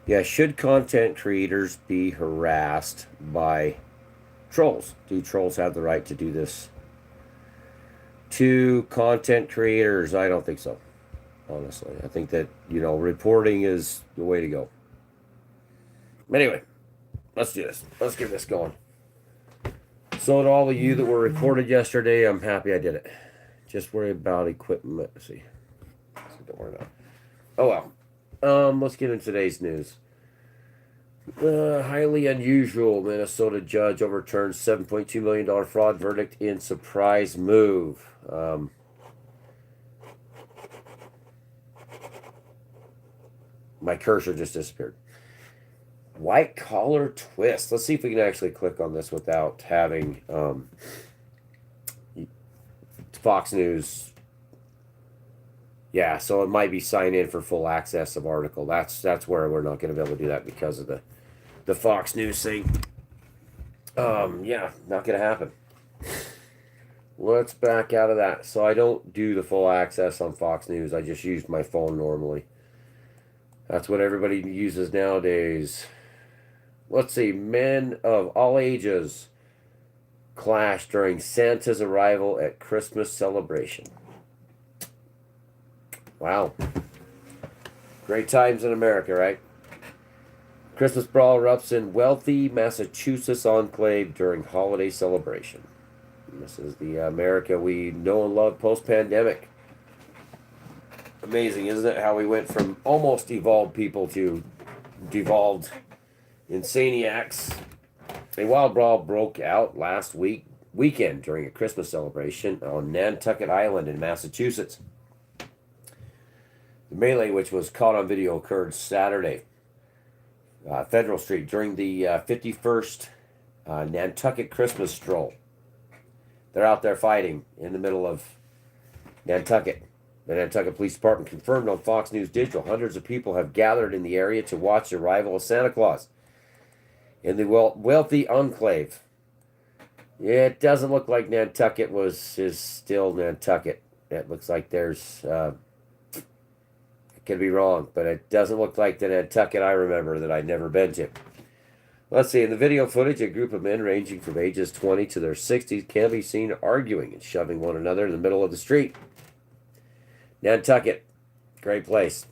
Yeah, should content creators be harassed by trolls? Do trolls have the right to do this to content creators? I don't think so, honestly. I think that, reporting is the way to go. Anyway, let's do this. Let's get this going. So, to all of you that were reported yesterday, I'm happy I did it. Just worry about equipment. Let's see. Don't worry about it. Oh, well. Let's get into today's news. Highly unusual Minnesota judge overturns $7.2 million fraud verdict in surprise move. My cursor just disappeared. White collar twist. Let's see if we can actually click on this without having Fox News. Yeah, so it might be sign in for full access of article. That's where we're not going to be able to do that because of the Fox News thing. Yeah, not going to happen. Let's back out of that. So I don't do the full access on Fox News. I just use my phone normally. That's what everybody uses nowadays. Let's see. Men of all ages clash during Santa's arrival at Christmas celebration. Wow. Great times in America, right? Christmas brawl erupts in wealthy Massachusetts enclave during holiday celebration. And this is the America we know and love post-pandemic. Amazing, isn't it? How we went from almost evolved people to devolved insaniacs. A wild brawl broke out last weekend during a Christmas celebration on Nantucket Island in Massachusetts. The melee, which was caught on video, occurred Saturday, Federal Street, during the 51st Nantucket Christmas stroll. They're out there fighting in the middle of Nantucket. The Nantucket Police Department confirmed on Fox News Digital hundreds of people have gathered in the area to watch the arrival of Santa Claus in the wealthy enclave. It doesn't look like Nantucket is still Nantucket. It looks like there's... could be wrong, but it doesn't look like the Nantucket I remember that I'd never been to. Let's see, in the video footage, a group of men ranging from ages 20 to their 60s can be seen arguing and shoving one another in the middle of the street. Nantucket, great place.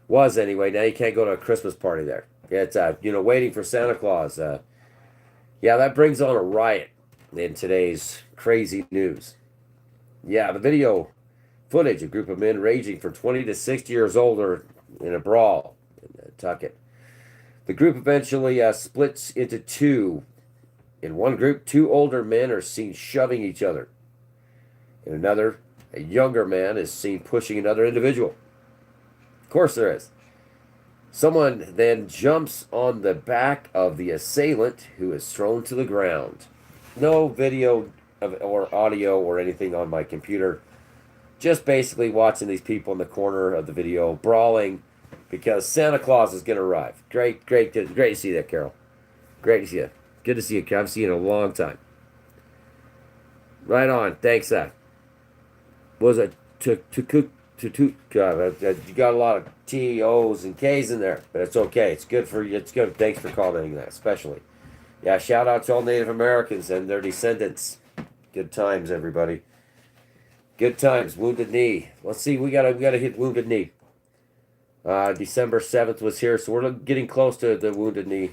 Was anyway, now you can't go to a Christmas party there. It's, waiting for Santa Claus. Yeah, that brings on a riot in today's crazy news. Yeah, the video footage, a group of men ranging from 20 to 60 years older in a brawl in Nantucket. The group eventually splits into two. In one group, two older men are seen shoving each other. In another, a younger man is seen pushing another individual. Of course there is. Someone then jumps on the back of the assailant, who is thrown to the ground. No video or audio or anything on my computer. Just basically watching these people in the corner of the video brawling because Santa Claus is going to arrive. Great to see that, Carol. Great to see you. Good to see you. I've seen you in a long time. Right on. Thanks, What was it? You got a lot of T, O's, and K's in there, but it's okay. It's good for you. It's good. Thanks for commenting that, especially. Yeah, shout out to all Native Americans and their descendants. Good times, everybody. Good times. Wounded Knee. Let's see. We gotta hit Wounded Knee. December 7th was here, so we're getting close to the Wounded Knee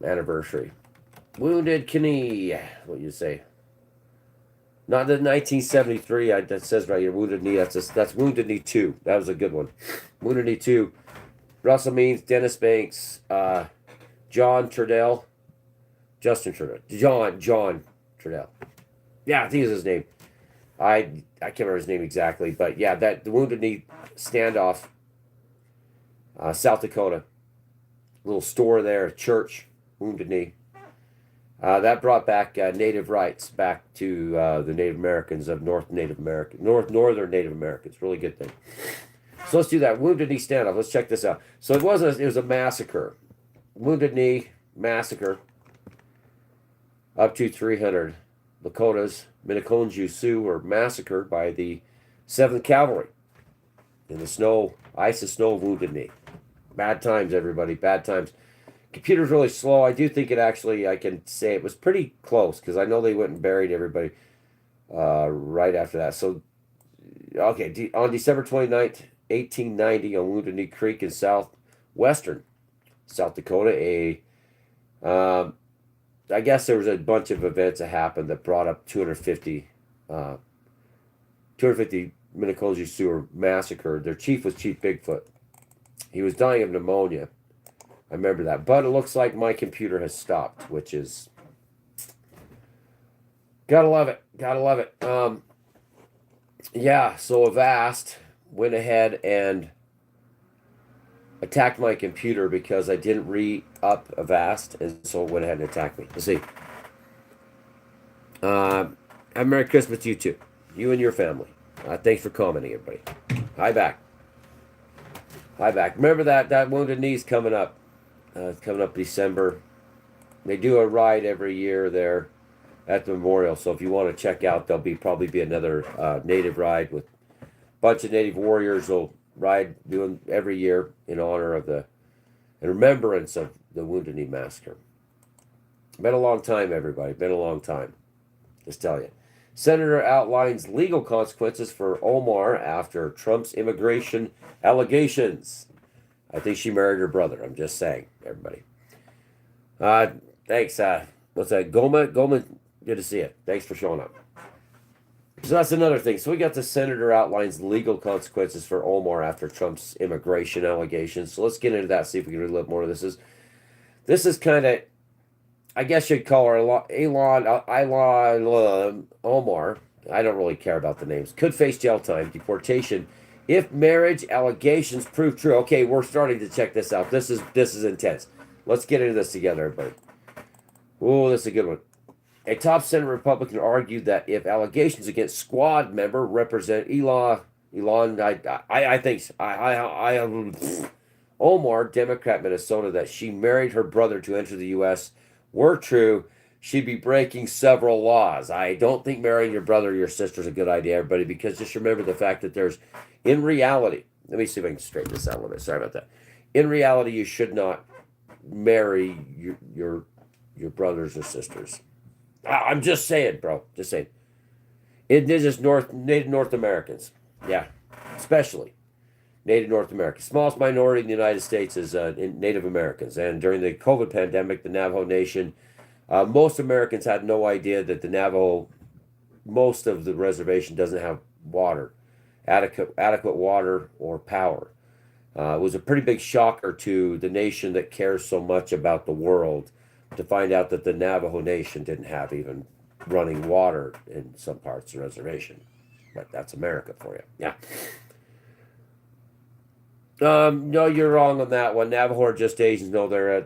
anniversary. Wounded Knee. What you say? Not the 1973. That says right here. Wounded Knee. That's Wounded Knee 2. That was a good one. Wounded Knee 2. Russell Means, Dennis Banks, John Trudell, Justin Trudell, John Trudell. Yeah, I think is his name. I can't remember his name exactly, but yeah, the Wounded Knee standoff, South Dakota, little store there, church, Wounded Knee. That brought back native rights back to the Native Americans of northern Native Americans. Really good thing. So let's do that. Wounded Knee standoff. Let's check this out. So it was a massacre. Wounded Knee massacre. Up to 300 Lakotas, Minneconjou Sioux were massacred by the 7th Cavalry. in the snow, ice and snow, Wounded Knee. Bad times, everybody. Bad times. Computer's really slow. I do think it actually, I can say it was pretty close because I know they went and buried everybody right after that. So, okay, on December 29th, 1890, on Wounded Knee Creek in southwestern South Dakota, um, I guess there was a bunch of events that happened that brought up 250 Minnekoji Sioux massacred. Their chief was Chief Bigfoot. He was dying of pneumonia. I remember that. But it looks like my computer has stopped, which is... Gotta love it. Gotta love it. Yeah, so Avast went ahead and attacked my computer because I didn't re-up Avast, and so it went ahead and attacked me. Let's see. Have a Merry Christmas to you too. You and your family. Thanks for commenting, everybody. Hi back. Hi back. Remember that Wounded Knee's coming up. It's coming up December. They do a ride every year there at the memorial. So if you want to check out, there'll probably be another native ride with a bunch of native warriors. Will ride doing every year in honor of in remembrance of the Wounded Knee Massacre. Been a long time, everybody. Been a long time. Just tell you. Senator outlines legal consequences for Omar after Trump's immigration allegations. I think she married her brother. I'm just saying, everybody. Thanks. What's that? Goma? Goma, good to see you. Thanks for showing up. So that's another thing. So we got the senator outlines legal consequences for Omar after Trump's immigration allegations. So let's get into that, see if we can read a little more of this. This is kind of, I guess you'd call her Ilhan Omar. I don't really care about the names. Could face jail time, deportation, if marriage allegations prove true. Okay, we're starting to check this out. This is intense. Let's get into this together, everybody. Oh, this is a good one. A top Senate Republican argued that if allegations against squad member Representative Omar, Democrat, Minnesota, that she married her brother to enter the U.S. were true, she'd be breaking several laws. I don't think marrying your brother or your sister is a good idea, everybody, because just remember the fact that in reality, let me see if I can straighten this out a little bit. Sorry about that. In reality, you should not marry your brothers or sisters. I'm just saying, bro. Just saying. Indigenous Native North Americans. Yeah, especially Native North Americans. Smallest minority in the United States is Native Americans. And during the COVID pandemic, the Navajo Nation, most Americans had no idea that the Navajo, most of the reservation doesn't have water, adequate water or power. It was a pretty big shocker to the nation that cares so much about the world to find out that the Navajo Nation didn't have even running water in some parts of the reservation. But that's America for you. Yeah. No, you're wrong on that one. Navajo are just Asians. No, they're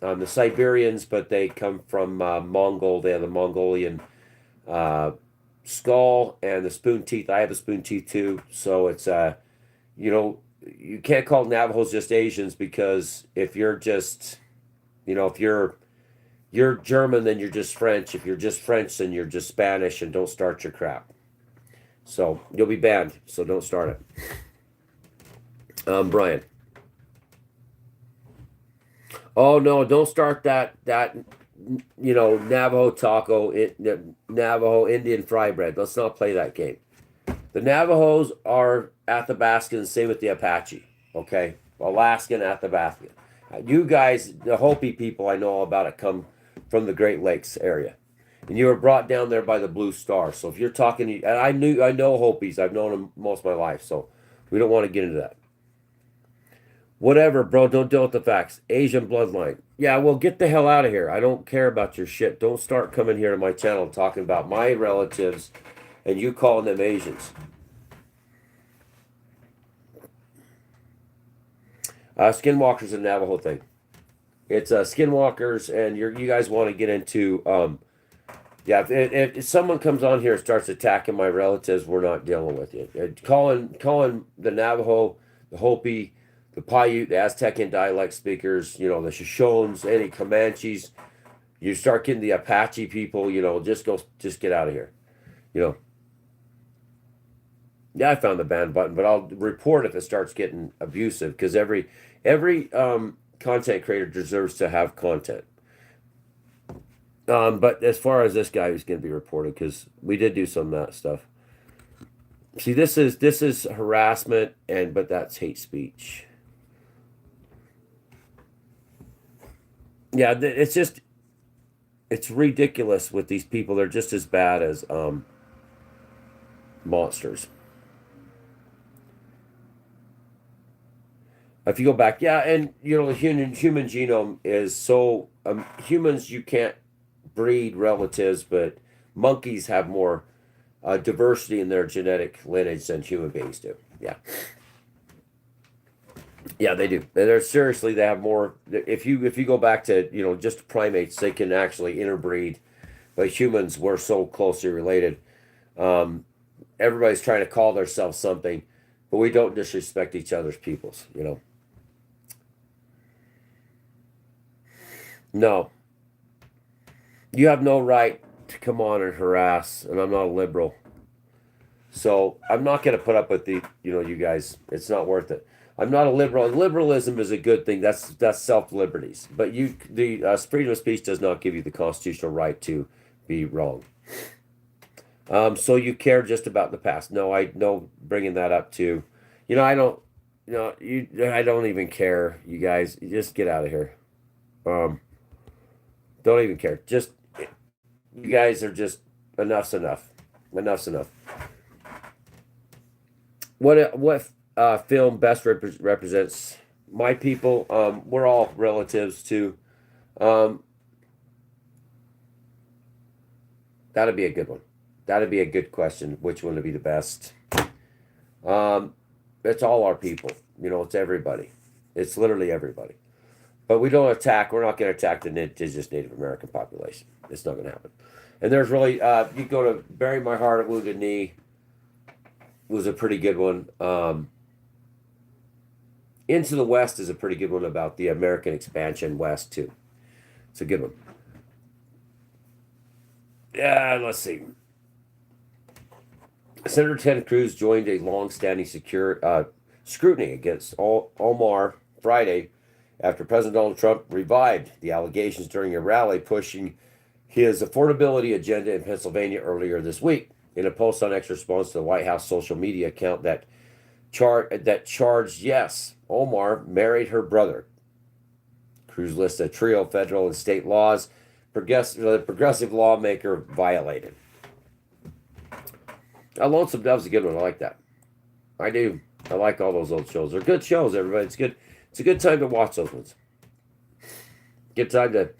the Siberians, but they come from Mongol. They have the Mongolian skull and the spoon teeth. I have the spoon teeth too. So it's you can't call Navajos just Asians, because if you're just if you're German, then you're just French. If you're just French, then you're just Spanish, and don't start your crap. So you'll be banned. So don't start it. Brian. Oh no, don't start that Navajo taco, Navajo Indian fry bread. Let's not play that game. The Navajos are Athabascans, same with the Apache. Okay, Alaskan Athabascan. You guys, the Hopi people I know all about it, come from the Great Lakes area, and you were brought down there by the Blue Star. So if you're talking, and I know Hopis. I've known them most of my life, so we don't want to get into that. Whatever, bro. Don't deal with the facts. Asian bloodline. Yeah, well, get the hell out of here. I don't care about your shit. Don't start coming here to my channel talking about my relatives and you calling them Asians. Skinwalkers a Navajo thing. It's Skinwalkers, and you guys want to get into if someone comes on here and starts attacking my relatives, we're not dealing with you. Calling the Navajo, the Hopi, the Paiute, the Aztecian dialect speakers, the Shoshones, any Comanches, you start getting the Apache people, just get out of here. Yeah, I found the ban button, but I'll report if it starts getting abusive because every content creator deserves to have content. But as far as this guy who's going to be reported, because we did do some of that stuff. See, this is harassment, and but that's hate speech. Yeah, it's ridiculous with these people. They're just as bad as monsters. If you go back, yeah, and the human genome is so humans you can't breed relatives, but monkeys have more diversity in their genetic lineage than human beings do. Yeah, yeah, they do. They're seriously they have more. If you go back to just primates, they can actually interbreed. But humans, we're so closely related. Um, Everybody's trying to call themselves something, but we don't disrespect each other's peoples. No, you have no right to come on and harass, and I'm not a liberal. So I'm not going to put up with you guys. It's not worth it. I'm not a liberal. Liberalism is a good thing. That's self liberties. But the freedom of speech does not give you the constitutional right to be wrong. So you care just about the past. No, I know bringing that up too. I don't. I don't even care. You guys, you just get out of here. Um, don't even care. Just you guys are just enough's enough. Enough's enough. What film best represents my people? We're all relatives too. Um, that'd be a good one. That'd be a good question. Which one would be the best? Um, it's all our people. It's everybody. It's literally everybody. But we don't attack. We're not going to attack the indigenous Native American population. It's not going to happen. And there's really you go to Bury My Heart at Wounded Knee was a pretty good one. Into the West is a pretty good one about the American expansion west too. It's a good one. Yeah, let's see. Senator Ted Cruz joined a long-standing scrutiny against Omar Friday after President Donald Trump revived the allegations during a rally pushing his affordability agenda in Pennsylvania earlier this week. In a post on X response to the White House social media account that charged, yes, Omar married her brother. Cruz lists a trio of federal and state laws the progressive lawmaker violated. Lonesome Dove's a good one. I like that. I do. I like all those old shows. They're good shows, everybody. It's good. It's a good time to watch those ones. Good time to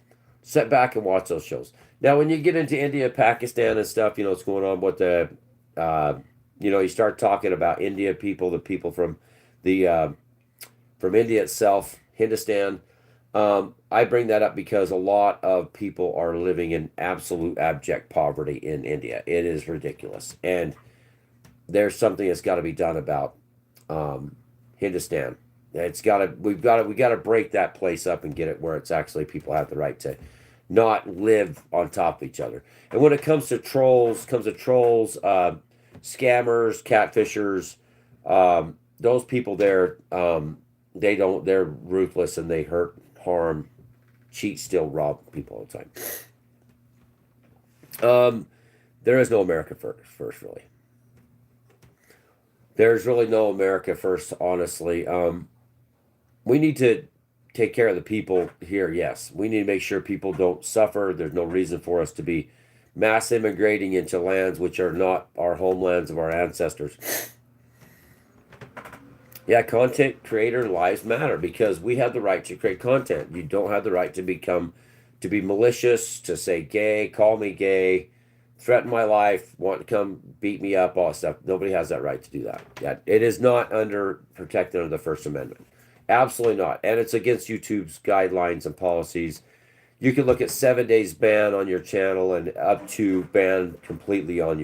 sit back and watch those shows. Now, when you get into India, Pakistan, and stuff, what's going on with you start talking about India people, the people the from India itself, Hindustan. I bring that up because a lot of people are living in absolute abject poverty in India. It is ridiculous, and there's something that's got to be done about Hindustan. We got to break that place up and get it where it's actually people have the right to not live on top of each other. And when it comes to trolls, scammers, catfishers, those people there, they're ruthless and they hurt, harm, cheat, steal, rob people all the time. There is no America first, really. There's really no America first, honestly. We need to take care of the people here, yes. We need to make sure people don't suffer. There's no reason for us to be mass immigrating into lands which are not our homelands of our ancestors. Yeah, content creator lives matter because we have the right to create content. You don't have the right to be malicious, to say gay, call me gay, threaten my life, want to come beat me up, all that stuff. Nobody has that right to do that. Yeah, it is not protected under the First Amendment. Absolutely not. And it's against YouTube's guidelines and policies. You can look at 7 days ban on your channel and up to ban completely on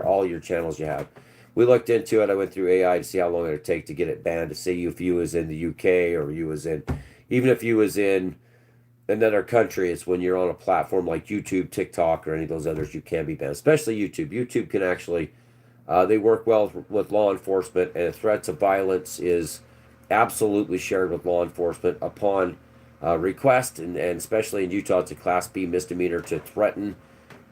all your channels you have. We looked into it. I went through AI to see how long it would take to get it banned. To see if you was in the UK or even if you was in another country. It's when you're on a platform like YouTube, TikTok, or any of those others, you can be banned. Especially YouTube. YouTube can actually They work well with law enforcement, and threats of violence is absolutely shared with law enforcement upon request, and especially in Utah, it's a Class B misdemeanor to threaten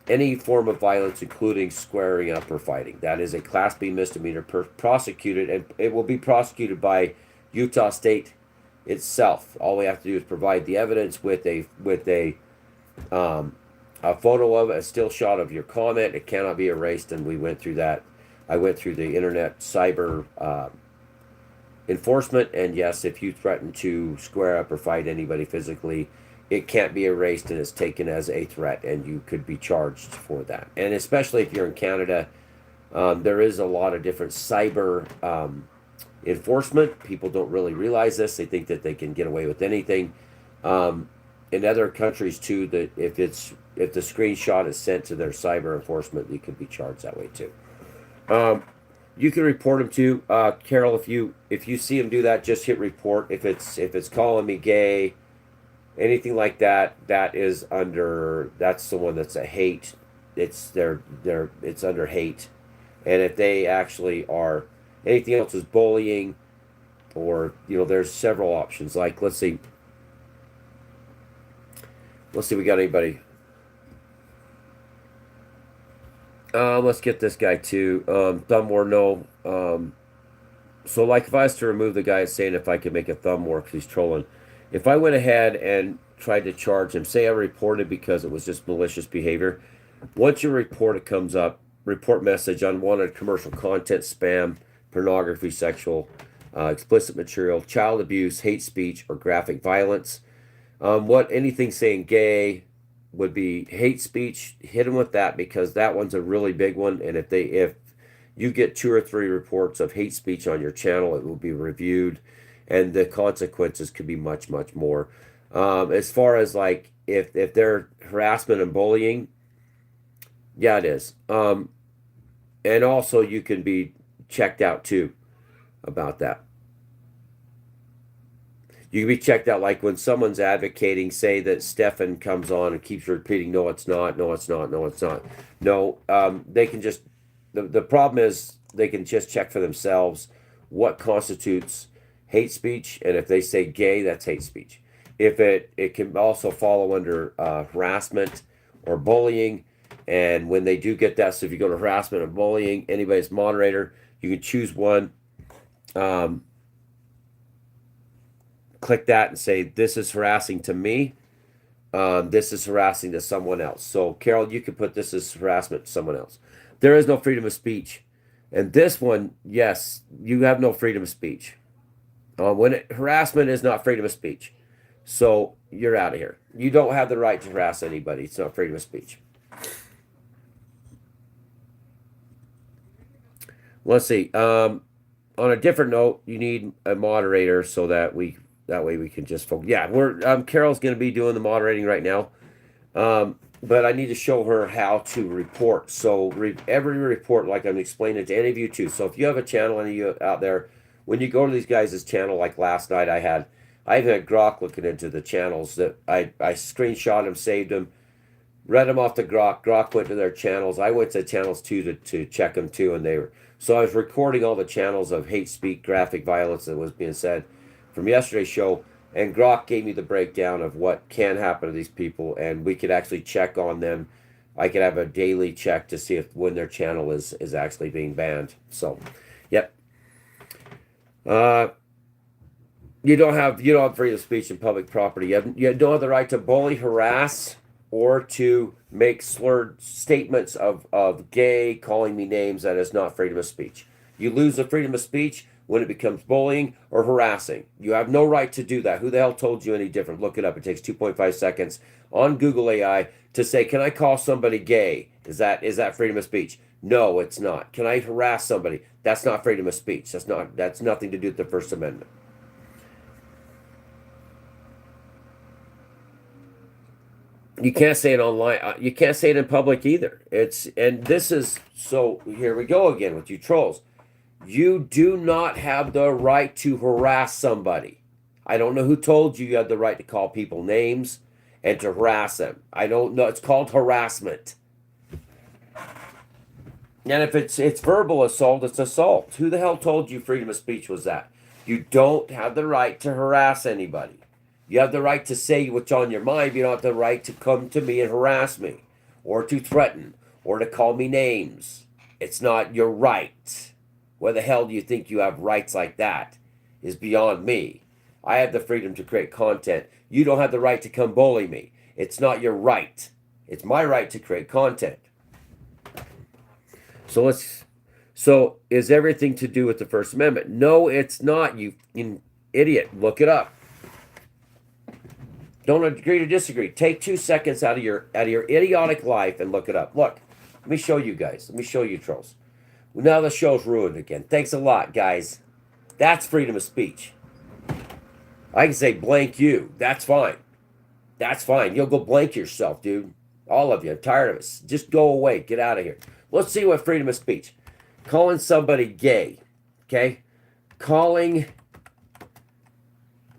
any form of violence, including squaring up or fighting. That is a Class B misdemeanor, prosecuted, and it will be prosecuted by Utah State itself. All we have to do is provide the evidence with a photo of it, a still shot of your comment. It cannot be erased, and we went through that. I went through the internet cyber enforcement, and yes, if you threaten to square up or fight anybody physically, it can't be erased and is taken as a threat, and you could be charged for that. And especially if you're in Canada, there is a lot of different cyber enforcement. People don't really realize this. They think that they can get away with anything. In other countries too, that if the screenshot is sent to their cyber enforcement, you can be charged that way too. You can report them too, Carol. If you see them do that, just hit report. If it's calling me gay, anything like that, that's the one that's a hate. It's under hate. And if they actually are, anything else is bullying, or there's several options. Like let's see, we got anybody. Let's get this guy too. Thumb war, no. So like if I was to remove the guy saying if I could make a thumb war because he's trolling, if I went ahead and tried to charge him, say I reported because it was just malicious behavior, once you report, it comes up, report message, unwanted commercial content, spam, pornography, sexual, explicit material, child abuse, hate speech, or graphic violence. Anything saying gay would be hate speech. Hit them with that because that one's a really big one. And if you get 2 or 3 reports of hate speech on your channel, it will be reviewed, and the consequences could be much, much more. As far as like if they're harassment and bullying, yeah, it is. And also you can be checked out too about that. You can be checked out, like when someone's advocating, say that Stefan comes on and keeps repeating, no, it's not, no, it's not, no, it's not. No, they can just, the problem is they can just check for themselves what constitutes hate speech. And if they say gay, that's hate speech. If it can also fall under harassment or bullying. And when they do get that, so if you go to harassment and bullying, anybody's moderator, you can choose one. Click that and say, this is harassing to me. This is harassing to someone else. So, Carol, you can put this as harassment to someone else. There is no freedom of speech. And this one, yes, you have no freedom of speech. Harassment is not freedom of speech. So, you're out of here. You don't have the right to harass anybody. It's not freedom of speech. Let's see. On a different note, you need a moderator so that way we can just focus. Yeah, Carol's going to be doing the moderating right now, but I need to show her how to report. So every report, like I'm explaining to any of you too. So if you have a channel, any of you out there, when you go to these guys' channel, like last night, I even had Grok looking into the channels that I screenshot them, saved them, read them off the Grok. Grok went to their channels. I went to channels too to check them too, and they were. So I was recording all the channels of hate speech, graphic violence that was being said from yesterday's show, and Grok gave me the breakdown of what can happen to these people, and we could actually check on them. I could have a daily check to see when their channel is actually being banned. So, yep. You don't have freedom of speech in public property. You don't have the right to bully, harass, or to make slurred statements of gay, calling me names. That is not freedom of speech. You lose the freedom of speech when it becomes bullying or harassing. You have no right to do that. Who the hell told you any different? Look it up. It takes 2.5 seconds on Google AI to say, can I call somebody gay? Is that freedom of speech? No, it's not. Can I harass somebody? That's not freedom of speech. That's nothing to do with the First Amendment. You can't say it online. You can't say it in public either. So here we go again with you trolls. You do not have the right to harass somebody. I don't know who told you had the right to call people names and to harass them. I don't know. It's called harassment. And if it's verbal assault, it's assault. Who the hell told you freedom of speech was that? You don't have the right to harass anybody. You have the right to say what's on your mind. But you don't have the right to come to me and harass me, or to threaten, or to call me names. It's not your right. Where the hell do you think you have rights like that? Is beyond me. I have the freedom to create content. You don't have the right to come bully me. It's not your right. It's my right to create content. So is everything to do with the First Amendment? No, it's not, you idiot. Look it up. Don't agree to disagree. Take 2 seconds out of your idiotic life and look it up. Look, let me show you guys. Let me show you, trolls. Now the show's ruined again. Thanks a lot, guys. That's freedom of speech. I can say blank you. That's fine. That's fine. You'll go blank yourself, dude. All of you. I'm tired of it. Just go away. Get out of here. Let's see what freedom of speech. Calling somebody gay. Okay? Calling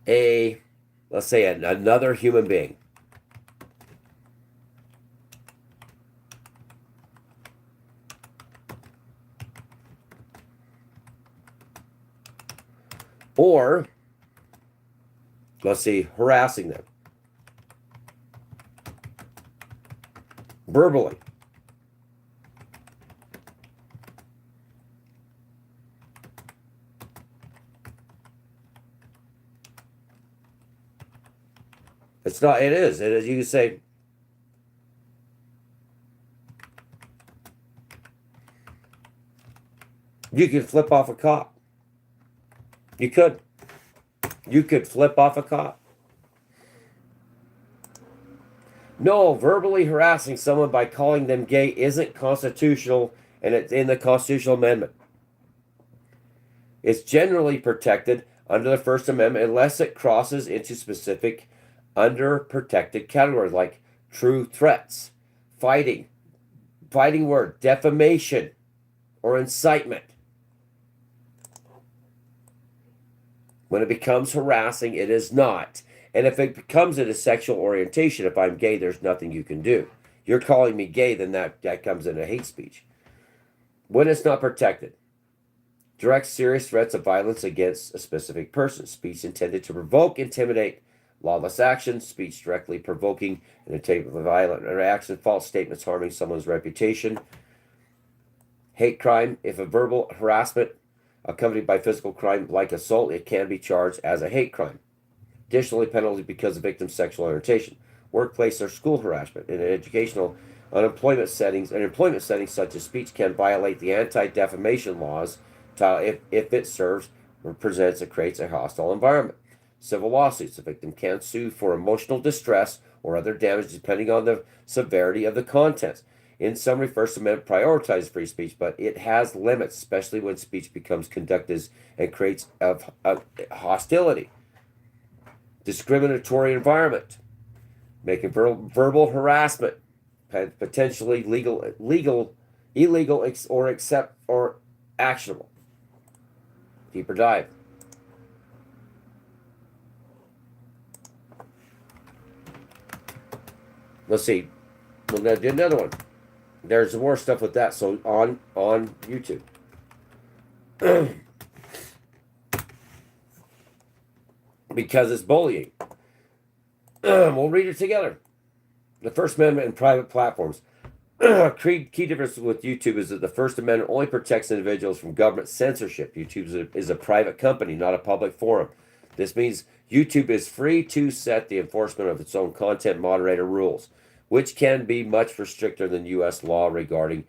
let's say another human being. Or, let's see, harassing them. Verbally. It's not, it is. It is, you can say, you could flip off a cop. You could. You could flip off a cop. No, verbally harassing someone by calling them gay isn't constitutional, and it's in the constitutional amendment. It's generally protected under the First Amendment unless it crosses into specific under protected categories like true threats, fighting word, defamation, or incitement. When it becomes harassing, it is not. And if it becomes a sexual orientation, if I'm gay, there's nothing you can do. You're calling me gay, then that comes into hate speech. When it's not protected, direct serious threats of violence against a specific person, speech intended to provoke, intimidate, lawless action, speech directly provoking an intent of a violent reaction, false statements harming someone's reputation, hate crime. If a verbal harassment accompanied by physical crime like assault, it can be charged as a hate crime. Additionally, penalties because of victim's sexual orientation, workplace or school harassment, in educational, employment settings such as speech can violate the anti-defamation laws if it serves or presents or creates a hostile environment. Civil lawsuits, the victim can sue for emotional distress or other damage depending on the severity of the contents. In summary, First Amendment prioritizes free speech, but it has limits, especially when speech becomes conductive and creates a hostility, discriminatory environment, making verbal harassment potentially illegal, or actionable. Deeper dive. Let's see. We'll now do another one. There's more stuff with that. So on YouTube. Because it's bullying. We'll read it together. The First Amendment and private platforms. Key difference with YouTube is that the First Amendment only protects individuals from government censorship. YouTube is a private company, not a public forum. This means YouTube is free to set the enforcement of its own content moderator rules, which can be much stricter than U.S. law regarding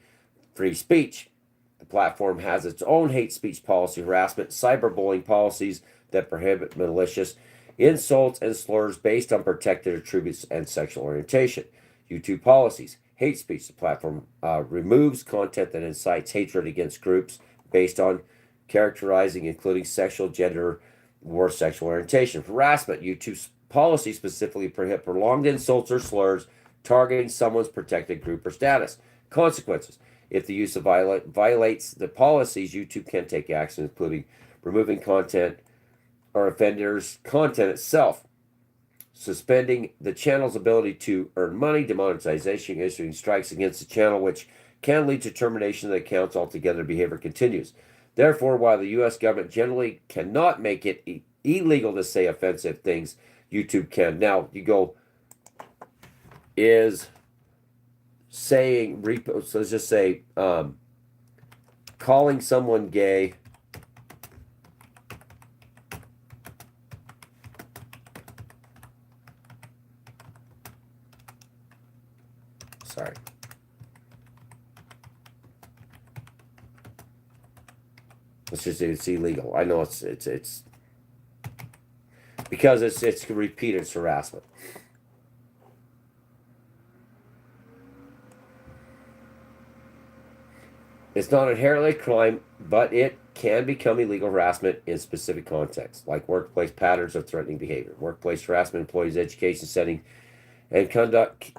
free speech. The platform has its own hate speech policy, harassment, cyberbullying policies that prohibit malicious insults and slurs based on protected attributes and sexual orientation. YouTube policies. Hate speech. The platform removes content that incites hatred against groups based on characterizing, including sexual, gender, or sexual orientation. Harassment. YouTube's policy specifically prohibit prolonged insults or slurs targeting someone's protected group or status. Consequences. If the use of violates the policies, YouTube can take action, including removing content or offenders' content itself, suspending the channel's ability to earn money, demonetization, issuing strikes against the channel, which can lead to termination of the accounts altogether. Behavior continues. Therefore, while the U.S. government generally cannot make it illegal to say offensive things, YouTube can. Now, you go, is saying, so let's just say, calling someone gay sorry. Let's just say it's illegal. I know it's because it's repeated harassment. It's not inherently a crime, but it can become illegal harassment in specific contexts, like workplace patterns of threatening behavior, workplace harassment, employees' education setting, and conduct.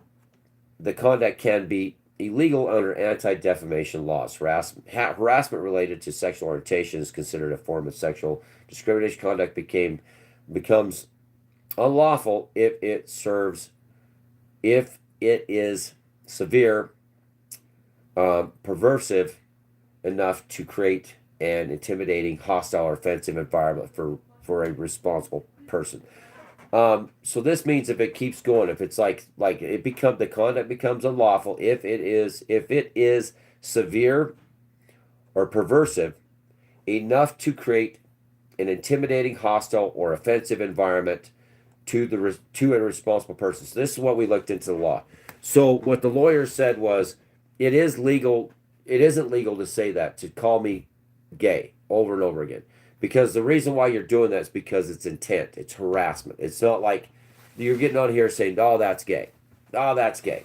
The conduct can be illegal under anti-defamation laws. Harassment related to sexual orientation is considered a form of sexual discrimination. Conduct becomes unlawful if it is severe, perversive enough to create an intimidating, hostile, or offensive environment for a responsible person. So this means if it keeps going, if it's like the conduct becomes unlawful if it is severe or perversive enough to create an intimidating, hostile, or offensive environment to a responsible person. So this is what we looked into the law. So what the lawyer said was, it is legal. It isn't legal to say that, to call me gay over and over again. Because the reason why you're doing that is because it's intent. It's harassment. It's not like you're getting on here saying, oh, that's gay. Oh, that's gay.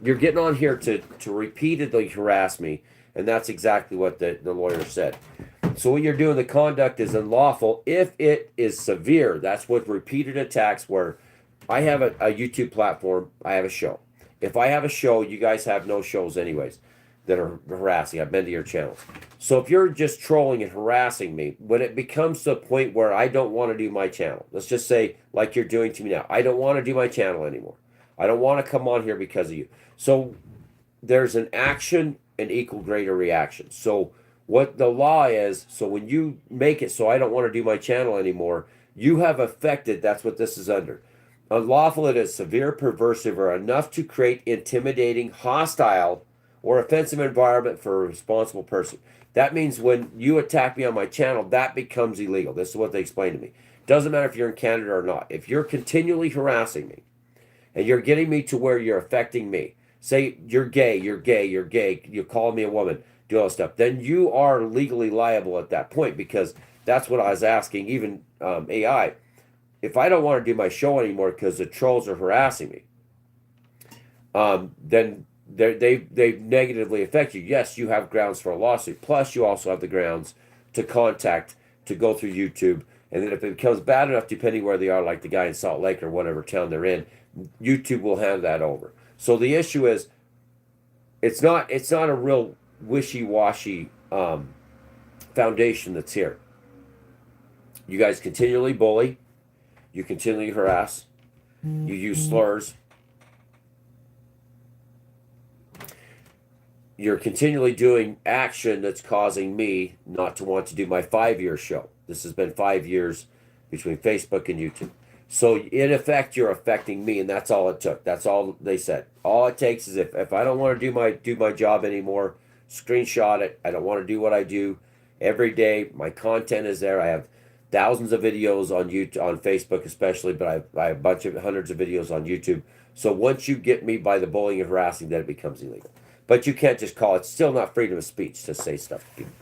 You're getting on here to repeatedly harass me, and that's exactly what the lawyer said. So what you're doing, the conduct is unlawful if it is severe. That's what repeated attacks where I have a YouTube platform. I have a show. If I have a show, you guys have no shows anyways that are harassing. I've been to your channels. So if you're just trolling and harassing me, when it becomes to a point where I don't want to do my channel, let's just say like you're doing to me now, I don't want to do my channel anymore. I don't want to come on here because of you. So there's an action and equal greater reaction. So what the law is, so when you make it so I don't want to do my channel anymore, you have affected, that's what this is under. Unlawful, it is severe, perversive, or enough to create intimidating, hostile, or offensive environment for a responsible person. That means when you attack me on my channel, that becomes illegal. This is what they explained to me. Doesn't matter if you're in Canada or not. If you're continually harassing me and you're getting me to where you're affecting me, say you're gay, you call me a woman, do all this stuff, then you are legally liable at that point, because that's what I was asking, even AI. If I don't want to do my show anymore because the trolls are harassing me, then they negatively affect you. Yes, you have grounds for a lawsuit. Plus, you also have the grounds to go through YouTube. And then if it becomes bad enough, depending where they are, like the guy in Salt Lake or whatever town they're in, YouTube will hand that over. So the issue is, it's not a real wishy-washy foundation that's here. You guys continually bully. You continually harass. You use slurs. You're continually doing action that's causing me not to want to do my 5-year show. This has been 5 years between Facebook and YouTube. So in effect, you're affecting me, and that's all it took. That's all they said. All it takes is if I don't want to do my job anymore, screenshot it. I don't want to do what I do every day. My content is there. I have thousands of videos on YouTube, on Facebook especially, but I have a bunch of hundreds of videos on YouTube. So once you get me by the bullying and harassing, then it becomes illegal. But you can't just call it. It's still not freedom of speech to say stuff to people.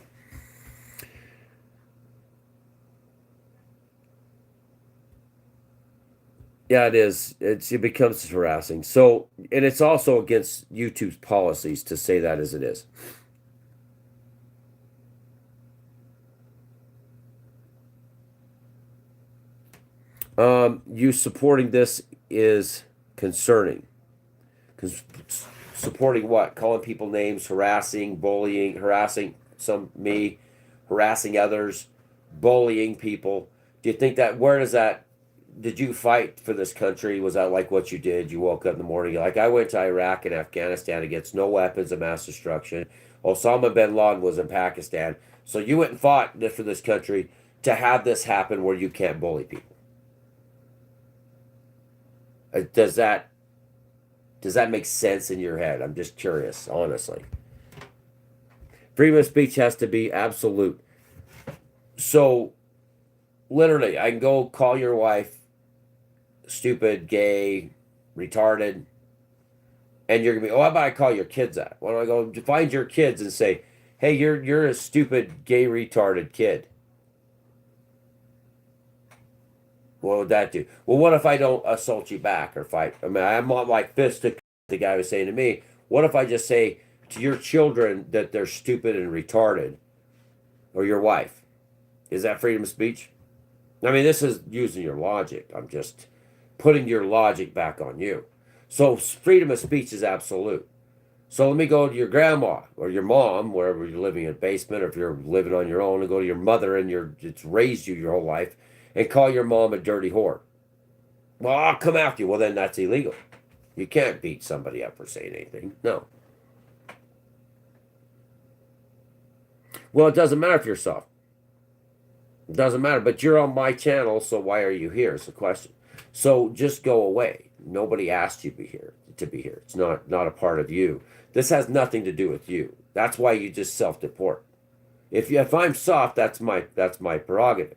Yeah, it is. It becomes harassing. So, and it's also against YouTube's policies to say that as it is. You supporting this is concerning. Because supporting what? Calling people names, harassing, bullying, harassing harassing others, bullying people. Do you think that, where does that did you fight for this country? Was that like what you did? You woke up in the morning, like I went to Iraq and Afghanistan against no weapons of mass destruction. Osama bin Laden was in Pakistan. So you went and fought for this country to have this happen where you can't bully people. Does that make sense in your head? I'm just curious, honestly. Freedom of speech has to be absolute. So literally, I can go call your wife stupid, gay, retarded, and you're gonna be, oh, how about I call your kids that? Why don't I go find your kids and say, hey, you're a stupid, gay, retarded kid? What would that do? Well, what if I don't assault you back or fight? I mean, I'm not like fist to the guy was saying to me. What if I just say to your children that they're stupid and retarded, or your wife? Is that freedom of speech? I mean, this is using your logic. I'm just putting your logic back on you. So freedom of speech is absolute. So let me go to your grandma or your mom, wherever you're living in a basement, or if you're living on your own, and go to your mother and it's raised you your whole life, and call your mom a dirty whore. Well, I'll come after you. Well, then that's illegal. You can't beat somebody up for saying anything. No. Well, it doesn't matter if you're soft. It doesn't matter, but you're on my channel, so why are you here? Is the question. So just go away. Nobody asked you to be here. It's not a part of you. This has nothing to do with you. That's why you just self-deport. If I'm soft, that's my prerogative.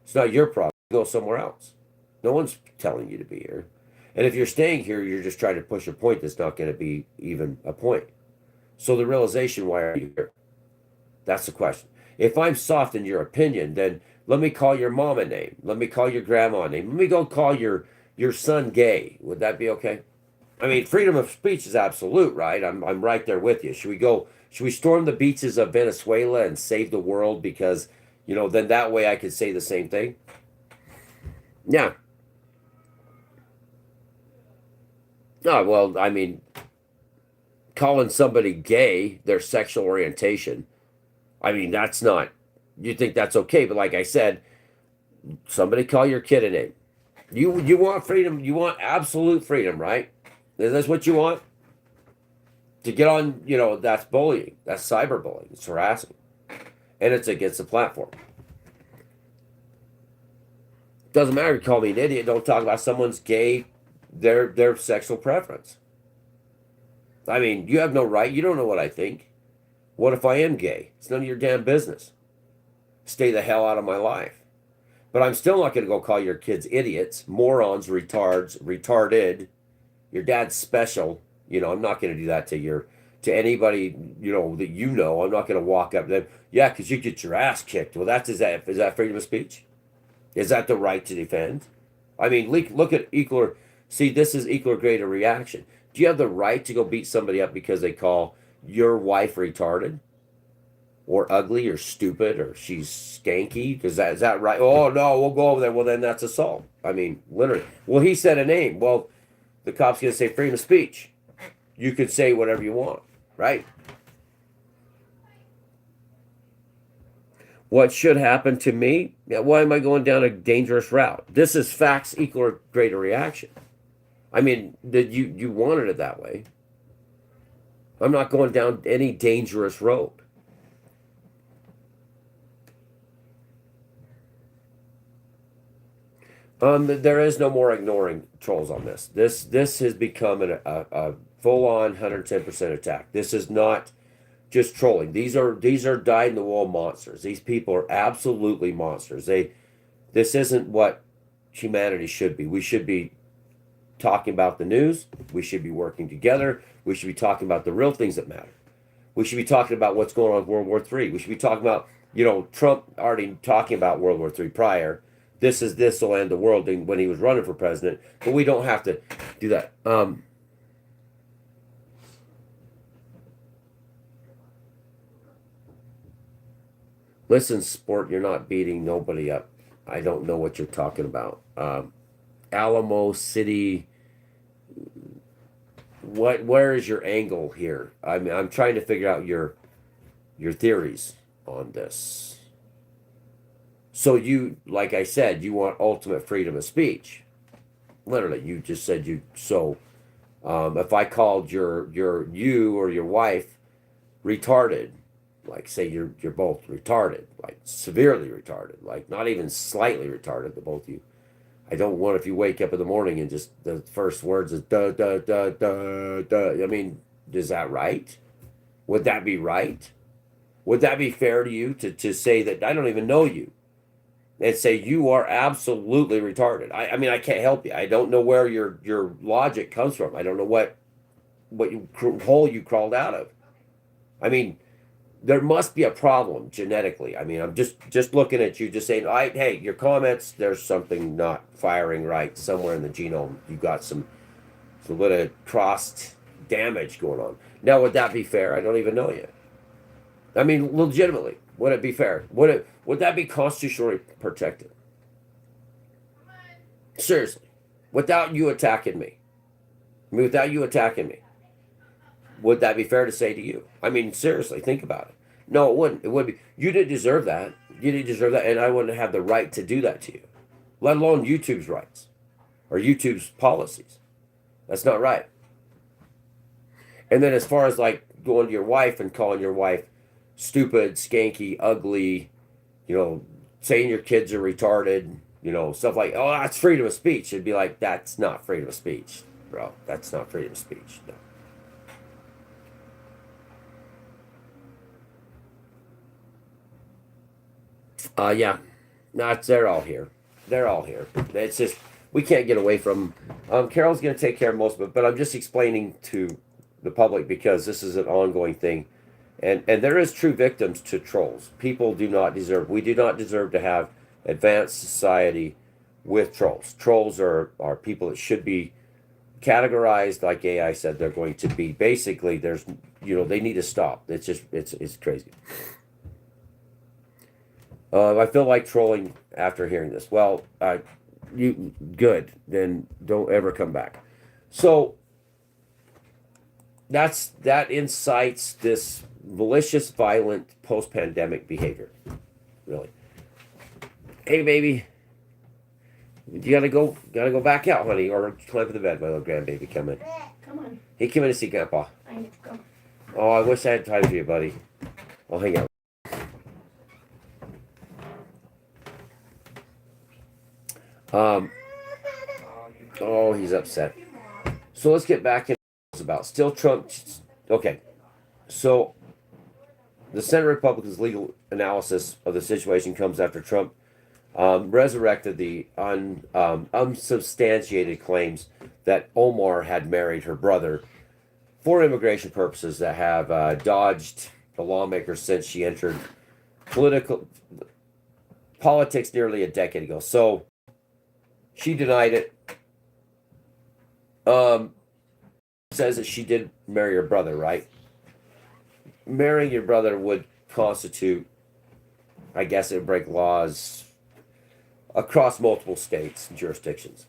It's not your problem. Go somewhere else. No one's telling you to be here. And if you're staying here, you're just trying to push a point that's not going to be even a point. So the realization, why are you here? That's the question. If I'm soft in your opinion, then let me call your mom a name. Let me call your grandma a name. Let me go call your son gay. Would that be okay? I mean, freedom of speech is absolute, right? I'm right there with you. Should we storm the beaches of Venezuela and save the world because, then that way I could say the same thing? Yeah. Oh, well, I mean, calling somebody gay, their sexual orientation, I mean, that's not, you think that's okay. But like I said, somebody call your kid a name. You want freedom. You want absolute freedom, right? Is this what you want? To get on, that's bullying. That's cyberbullying. It's harassing. And it's against the platform. Doesn't matter if you call me an idiot. Don't talk about someone's gay, their sexual preference. I mean, you have no right. You don't know what I think. What if I am gay? It's none of your damn business. Stay the hell out of my life. But I'm still not going to go call your kids idiots, morons, retards, retarded. Your dad's special. I'm not going to do that to anybody, that I'm not going to walk up to them. Yeah, because you get your ass kicked. Well, is that freedom of speech? Is that the right to defend? I mean, look at equal. See, this is equal or greater reaction. Do you have the right to go beat somebody up because they call your wife retarded, or ugly, or stupid, or she's skanky? Is that right? Oh no, we'll go over there. Well, then that's assault. I mean, literally. Well, he said a name. Well, the cop's gonna say freedom of speech. You could say whatever you want, right? What should happen to me? Yeah, why am I going down a dangerous route? This is facts equal or greater reaction. I mean, you wanted it that way. I'm not going down any dangerous road. There is no more ignoring trolls on this. This has become a full-on 110% attack. This is not just trolling. These are dyed-in-the-wool monsters. These people are absolutely monsters. This isn't what humanity should be. We should be talking about the news. We should be working together. We should be talking about the real things that matter. We should be talking about what's going on with World War III. We should be talking about, Trump already talking about World War III prior. This will end the world when he was running for president. But we don't have to do that. Listen, sport, you're not beating nobody up. I don't know what you're talking about. Alamo City. Where is your angle here? I mean, I'm trying to figure out your theories on this. So you, like I said, you want ultimate freedom of speech. Literally, you just said you. So if I called you or your wife retarded, like say you're both retarded, like severely retarded, like not even slightly retarded, the both of you. I don't want if you wake up in the morning and just the first words is da da da da da. I mean, is that right? Would that be right? Would that be fair to you to say that I don't even know you and say you are absolutely retarded? I mean, I can't help you. I don't know where your logic comes from. I don't know what hole you crawled out of. I mean, there must be a problem genetically. I mean, I'm just looking at you, just saying, I hey, your comments. There's something not firing right somewhere in the genome. You got some little crossed damage going on. Now, would that be fair? I don't even know you. I mean, legitimately, would it be fair? Would that be constitutionally protected? Seriously, without you attacking me, I mean, without you attacking me, would that be fair to say to you? I mean, seriously, think about it. No, it wouldn't. It would be. You didn't deserve that. You didn't deserve that, and I wouldn't have the right to do that to you, let alone YouTube's rights or YouTube's policies. That's not right. And then as far as like going to your wife and calling your wife stupid, skanky, ugly, saying your kids are retarded, stuff like, oh, that's freedom of speech. It'd be like, that's not freedom of speech, bro. That's not freedom of speech. No. Yeah, no, they're all here. They're all here. It's just we can't get away from. Carol's going to take care of most of it, but I'm just explaining to the public because this is an ongoing thing, and there is true victims to trolls. People do not deserve. We do not deserve to have advanced society with trolls. Trolls are people that should be categorized like AI said they're going to be. Basically, there's they need to stop. It's just it's crazy. I feel like trolling after hearing this. Well, you good. Then don't ever come back. So that incites this malicious, violent post-pandemic behavior. Really. Hey, baby, you gotta go back out, honey, or climb to the bed. My little grandbaby coming. Come on. Hey, come in to see Grandpa. I need to go. Oh, I wish I had time for you, buddy. I'll hang out. Um. Oh, he's upset. So let's get back into what it's about. Still Trump. Okay. So the Senate Republicans' legal analysis of the situation comes after Trump resurrected the unsubstantiated claims that Omar had married her brother for immigration purposes that have dodged the lawmakers since she entered political politics nearly a decade ago. So she denied it. Says that she did marry her brother, right? Marrying your brother would constitute, I guess, it would break laws across multiple states and jurisdictions.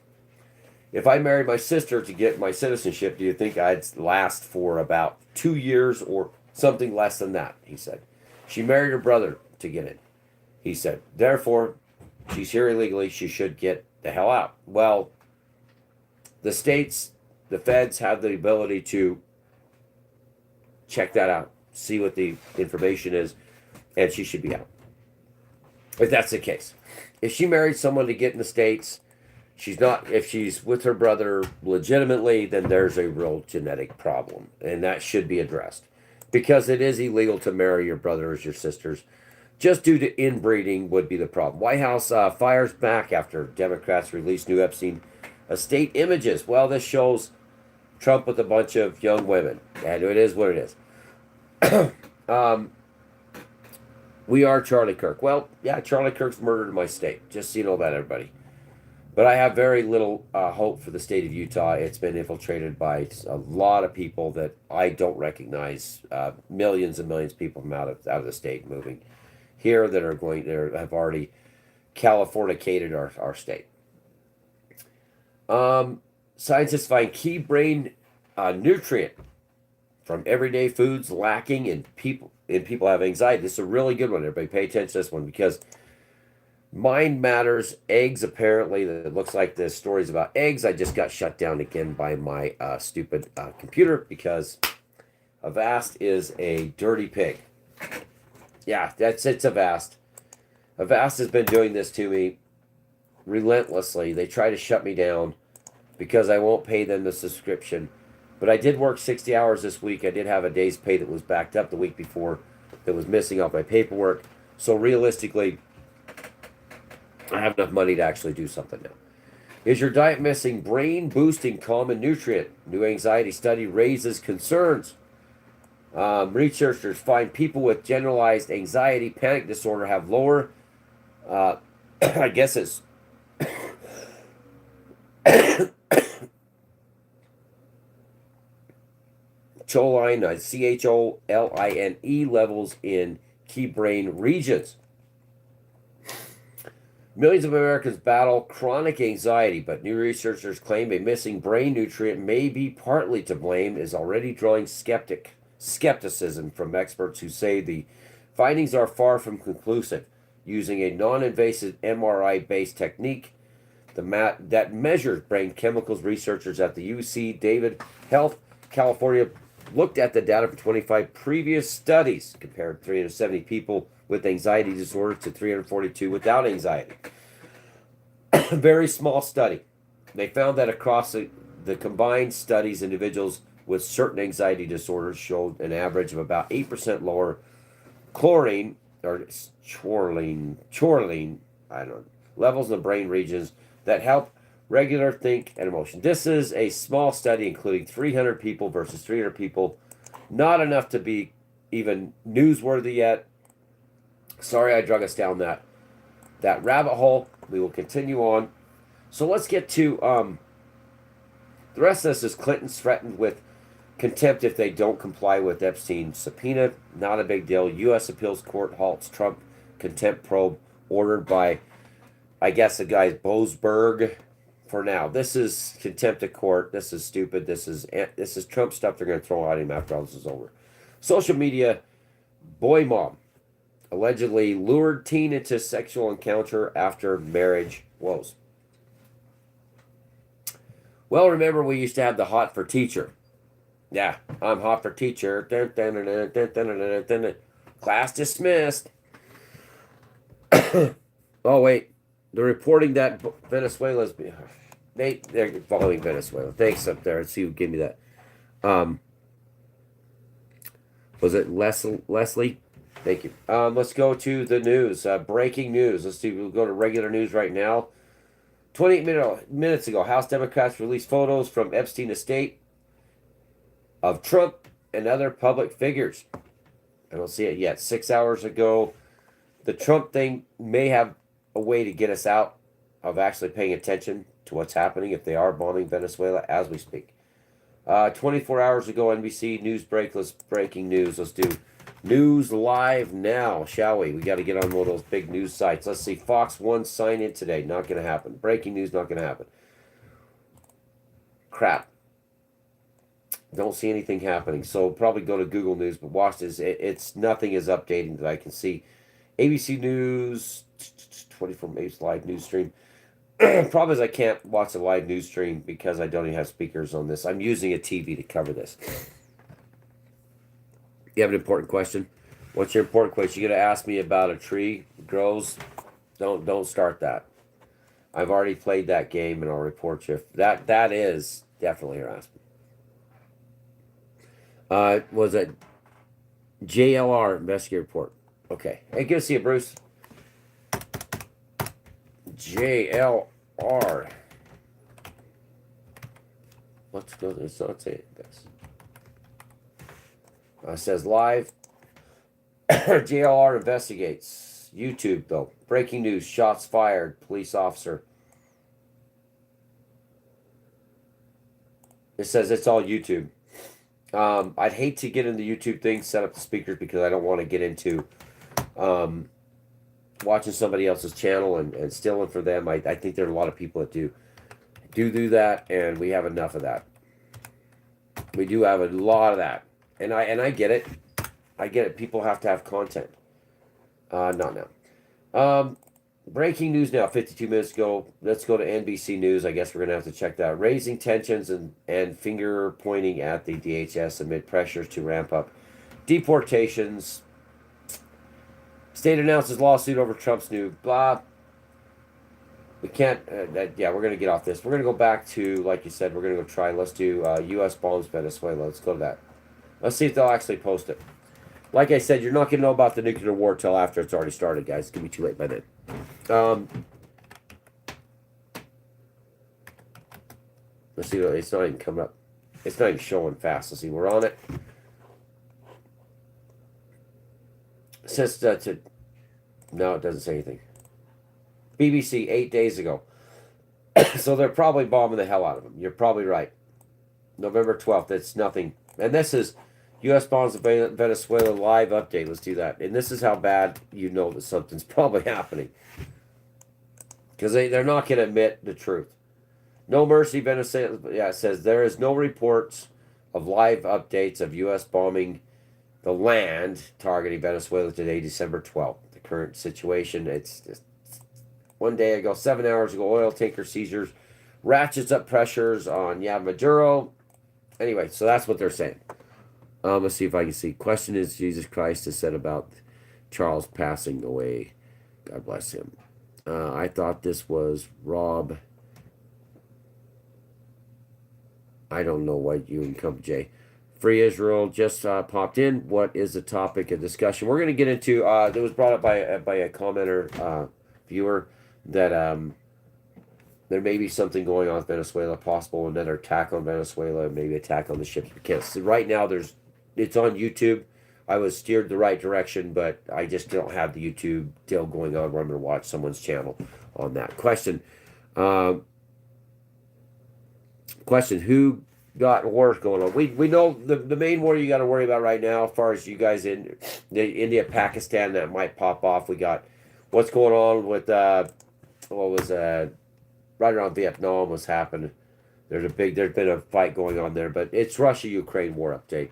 If I married my sister to get my citizenship, do you think I'd last for about 2 years or something less than that? He said. She married her brother to get it. He said. Therefore, she's here illegally. She should get the hell out. Well, the states, the feds have the ability to check that out, see what the information is, and she should be out. If that's the case. If she married someone to get in the States, she's not, if she's with her brother legitimately, then there's a real genetic problem, and that should be addressed. Because it is illegal to marry your brothers, your sisters, just due to inbreeding would be the problem. White House fires back after Democrats release new Epstein estate images. Well, this shows Trump with a bunch of young women, and it is what it is. We are Charlie Kirk. Well, yeah, Charlie Kirk's murdered in my state. Just so you know that, everybody. But I have very little hope for the state of Utah. It's been infiltrated by a lot of people that I don't recognize. Millions and millions of people from out of the state moving here that are going there have already Californicated our state. Scientists find key brain nutrient from everyday foods lacking in people have anxiety. This is a really good one. Everybody pay attention to this one because Mind matters. Eggs, apparently. It looks like the stories about eggs. I just got shut down again by my stupid computer because Avast is a dirty pig. Yeah, it's Avast. Avast has been doing this to me relentlessly. They try to shut me down because I won't pay them the subscription. But I did work 60 hours this week. I did have a day's pay that was backed up the week before that was missing off my paperwork. So realistically, I have enough money to actually do something now. Is your diet missing brain boosting common nutrient? New anxiety study raises concerns. Researchers find people with generalized anxiety panic disorder have lower, I guess it's choline, CHOLINE levels in key brain regions. Millions of Americans battle chronic anxiety, but new researchers claim a missing brain nutrient may be partly to blame, is already drawing skepticism from experts who say the findings are far from conclusive. Using a non-invasive MRI-based technique that measures brain chemicals, researchers at the UC Davis Health, California, looked at the data from 25 previous studies, compared 370 people with anxiety disorder to 342 without anxiety. Very small study. They found that across the combined studies, individuals with certain anxiety disorders showed an average of about 8% lower chlorine or chorline, I don't know, levels in the brain regions that help regular think and emotion. This is a small study including 300 people versus 300 people. Not enough to be even newsworthy yet. Sorry I drug us down that rabbit hole. We will continue on. So let's get to the rest of this. Is Clinton's threatened with contempt if they don't comply with Epstein's subpoena. Not a big deal. U.S. Appeals Court halts Trump contempt probe ordered by, I guess, the guy's Boasberg. For now, this is contempt of court. This is stupid. This is Trump stuff they're going to throw at him after all this is over. Social media, boy mom allegedly lured teen into sexual encounter after marriage woes. Well, remember we used to have the hot for teacher. Yeah, I'm hot for teacher. Class dismissed. Oh wait, they're reporting that Venezuela's they're following Venezuela. Thanks up there. Let's see who gave me that. Was it Leslie? Thank you. Let's go to the news. Breaking news. Let's see. We'll go to regular news right now. 28 minutes ago, House Democrats released photos from Epstein estate of Trump and other public figures. I don't see it yet. 6 hours ago, the Trump thing may have a way to get us out of actually paying attention to what's happening if they are bombing Venezuela as we speak. 24 hours ago, NBC News breaking news. Let's do news live now, shall we? We got to get on one of those big news sites. Let's see. Fox 1 sign in today. Not going to happen. Breaking news, not going to happen. Crap. Don't see anything happening. So probably go to Google News, but watch this. It's nothing is updating that I can see. ABC News, 24 Maves live news stream. Problem is I can't watch a live news stream because I don't even have speakers on this. I'm using a TV to cover this. You have an important question? What's your important question? You're gonna ask me about a tree grows? Don't start that. I've already played that game and I'll report you. That is definitely harassment. Was it JLR investigative report? Okay. Hey, good to see you, Bruce. JLR. Let's go. Let's not say this. Says live. JLR investigates. YouTube though. Breaking news. Shots fired. Police officer. It says it's all YouTube. I'd hate to get into YouTube things, set up the speakers because I don't want to get into watching somebody else's channel and stealing for them. I think there are a lot of people that do that, and we have enough of that. We do have a lot of that, and I get it. I get it. People have to have content. Not now. breaking news now, 52 minutes ago. Let's go to NBC News. I guess we're going to have to check that. Raising tensions and finger pointing at the DHS amid pressures to ramp up deportations. State announces lawsuit over Trump's new blah. We can't, yeah, we're going to get off this. We're going to go back to, like you said, we're going to go try. Let's do U.S. bombs Venezuela. Let's go to that. Let's see if they'll actually post it. Like I said, you're not going to know about the nuclear war till after it's already started, guys. It's going to be too late by then. Let's see. It's not even coming up. It's not even showing fast. Let's see. We're on it. It says no, it doesn't say anything. BBC 8 days ago. So they're probably bombing the hell out of them. You're probably right. November 12th. It's nothing. And this is U.S. bombs Venezuela live update. Let's do that. And this is how bad you know that something's probably happening. Because they're not going to admit the truth. No mercy, Venezuela. Yeah, it says there is no reports of live updates of U.S. bombing the land targeting Venezuela today, December 12th. The current situation, it's just 1 day ago, 7 hours ago, oil tanker seizures, ratchets up pressures on Maduro. Anyway, so that's what they're saying. Let's see if I can see. Question is, Jesus Christ has said about Charles passing away. God bless him. I thought this was Rob. I don't know what you can come, Jay. Free Israel just popped in. What is the topic of discussion? We're going to get into. It was brought up by a commenter, viewer, that there may be something going on with Venezuela, possible another attack on Venezuela, maybe attack on the ships. We can't see. Right now, it's on YouTube. I was steered the right direction, but I just don't have the YouTube deal going on where I'm going to watch someone's channel on that. Question, who got wars going on? We know the main war you got to worry about right now, as far as you guys in India, Pakistan, that might pop off. We got what's going on with right around Vietnam was happening. There's been a fight going on there, but it's Russia-Ukraine war update.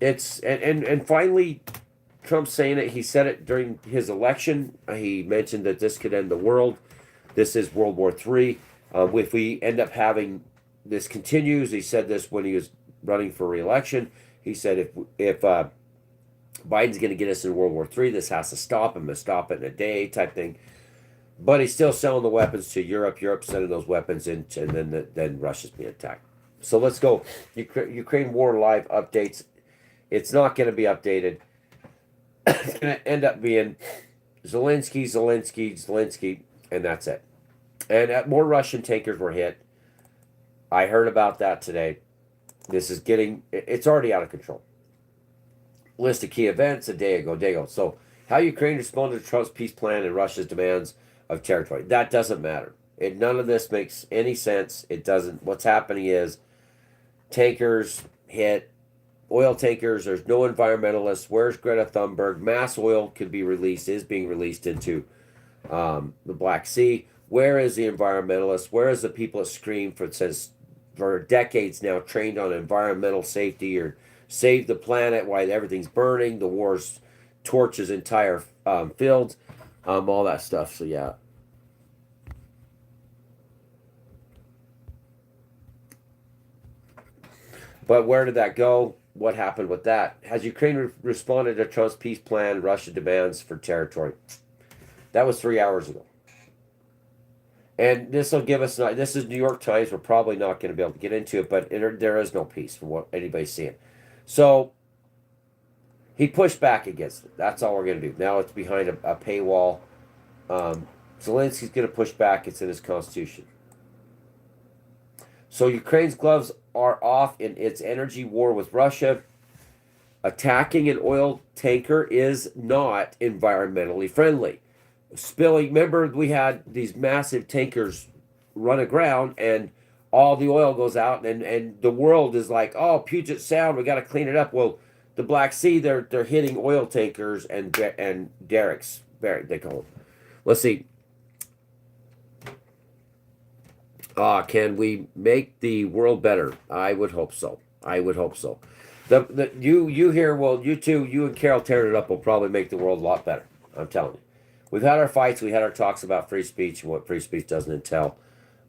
It's and finally, Trump's saying it. He said it during his election. He mentioned that this could end the world. This is World War III. If we end up having this continues, he said this when he was running for re-election. He said if Biden's going to get us in World War III, this has to stop. I'm going to stop it in a day, type thing. But he's still selling the weapons to Europe. Europe sending those weapons in, and then Russia's being attacked. So let's go. Ukraine war live updates. It's not going to be updated. It's going to end up being Zelensky, and that's it. And more Russian tankers were hit. I heard about that today. It's already out of control. List of key events a day ago. So, how Ukraine responded to Trump's peace plan and Russia's demands of territory. That doesn't matter. None of this makes any sense. It doesn't. What's happening is tankers hit, oil tankers. There's no environmentalists. Where's Greta Thunberg? Mass oil is being released into the Black Sea. Where is the environmentalists? Where is the people that scream for decades now, trained on environmental safety or save the planet while everything's burning? The wars torches entire fields, all that stuff. So yeah. But where did that go? What happened with that? Has Ukraine responded to Trump's peace plan? Russia demands for territory. That was 3 hours ago. And this will give us, this is New York Times. We're probably not going to be able to get into it, but there is no peace from what anybody's seeing. So he pushed back against it. That's all we're going to do. Now it's behind a paywall. Zelensky's going to push back. It's in his constitution. So Ukraine's gloves are off in its energy war with Russia. Attacking an oil tanker is not environmentally friendly. Remember, we had these massive tankers run aground and all the oil goes out, and the world is like, oh, Puget Sound, we got to clean it up. Well, the Black Sea, they're hitting oil tankers and derricks, they call them. Let's see. Can we make the world better? I would hope so. You here, well, you two, you and Carol tearing it up will probably make the world a lot better. I'm telling you. We've had our fights, we had our talks about free speech and what free speech doesn't entail.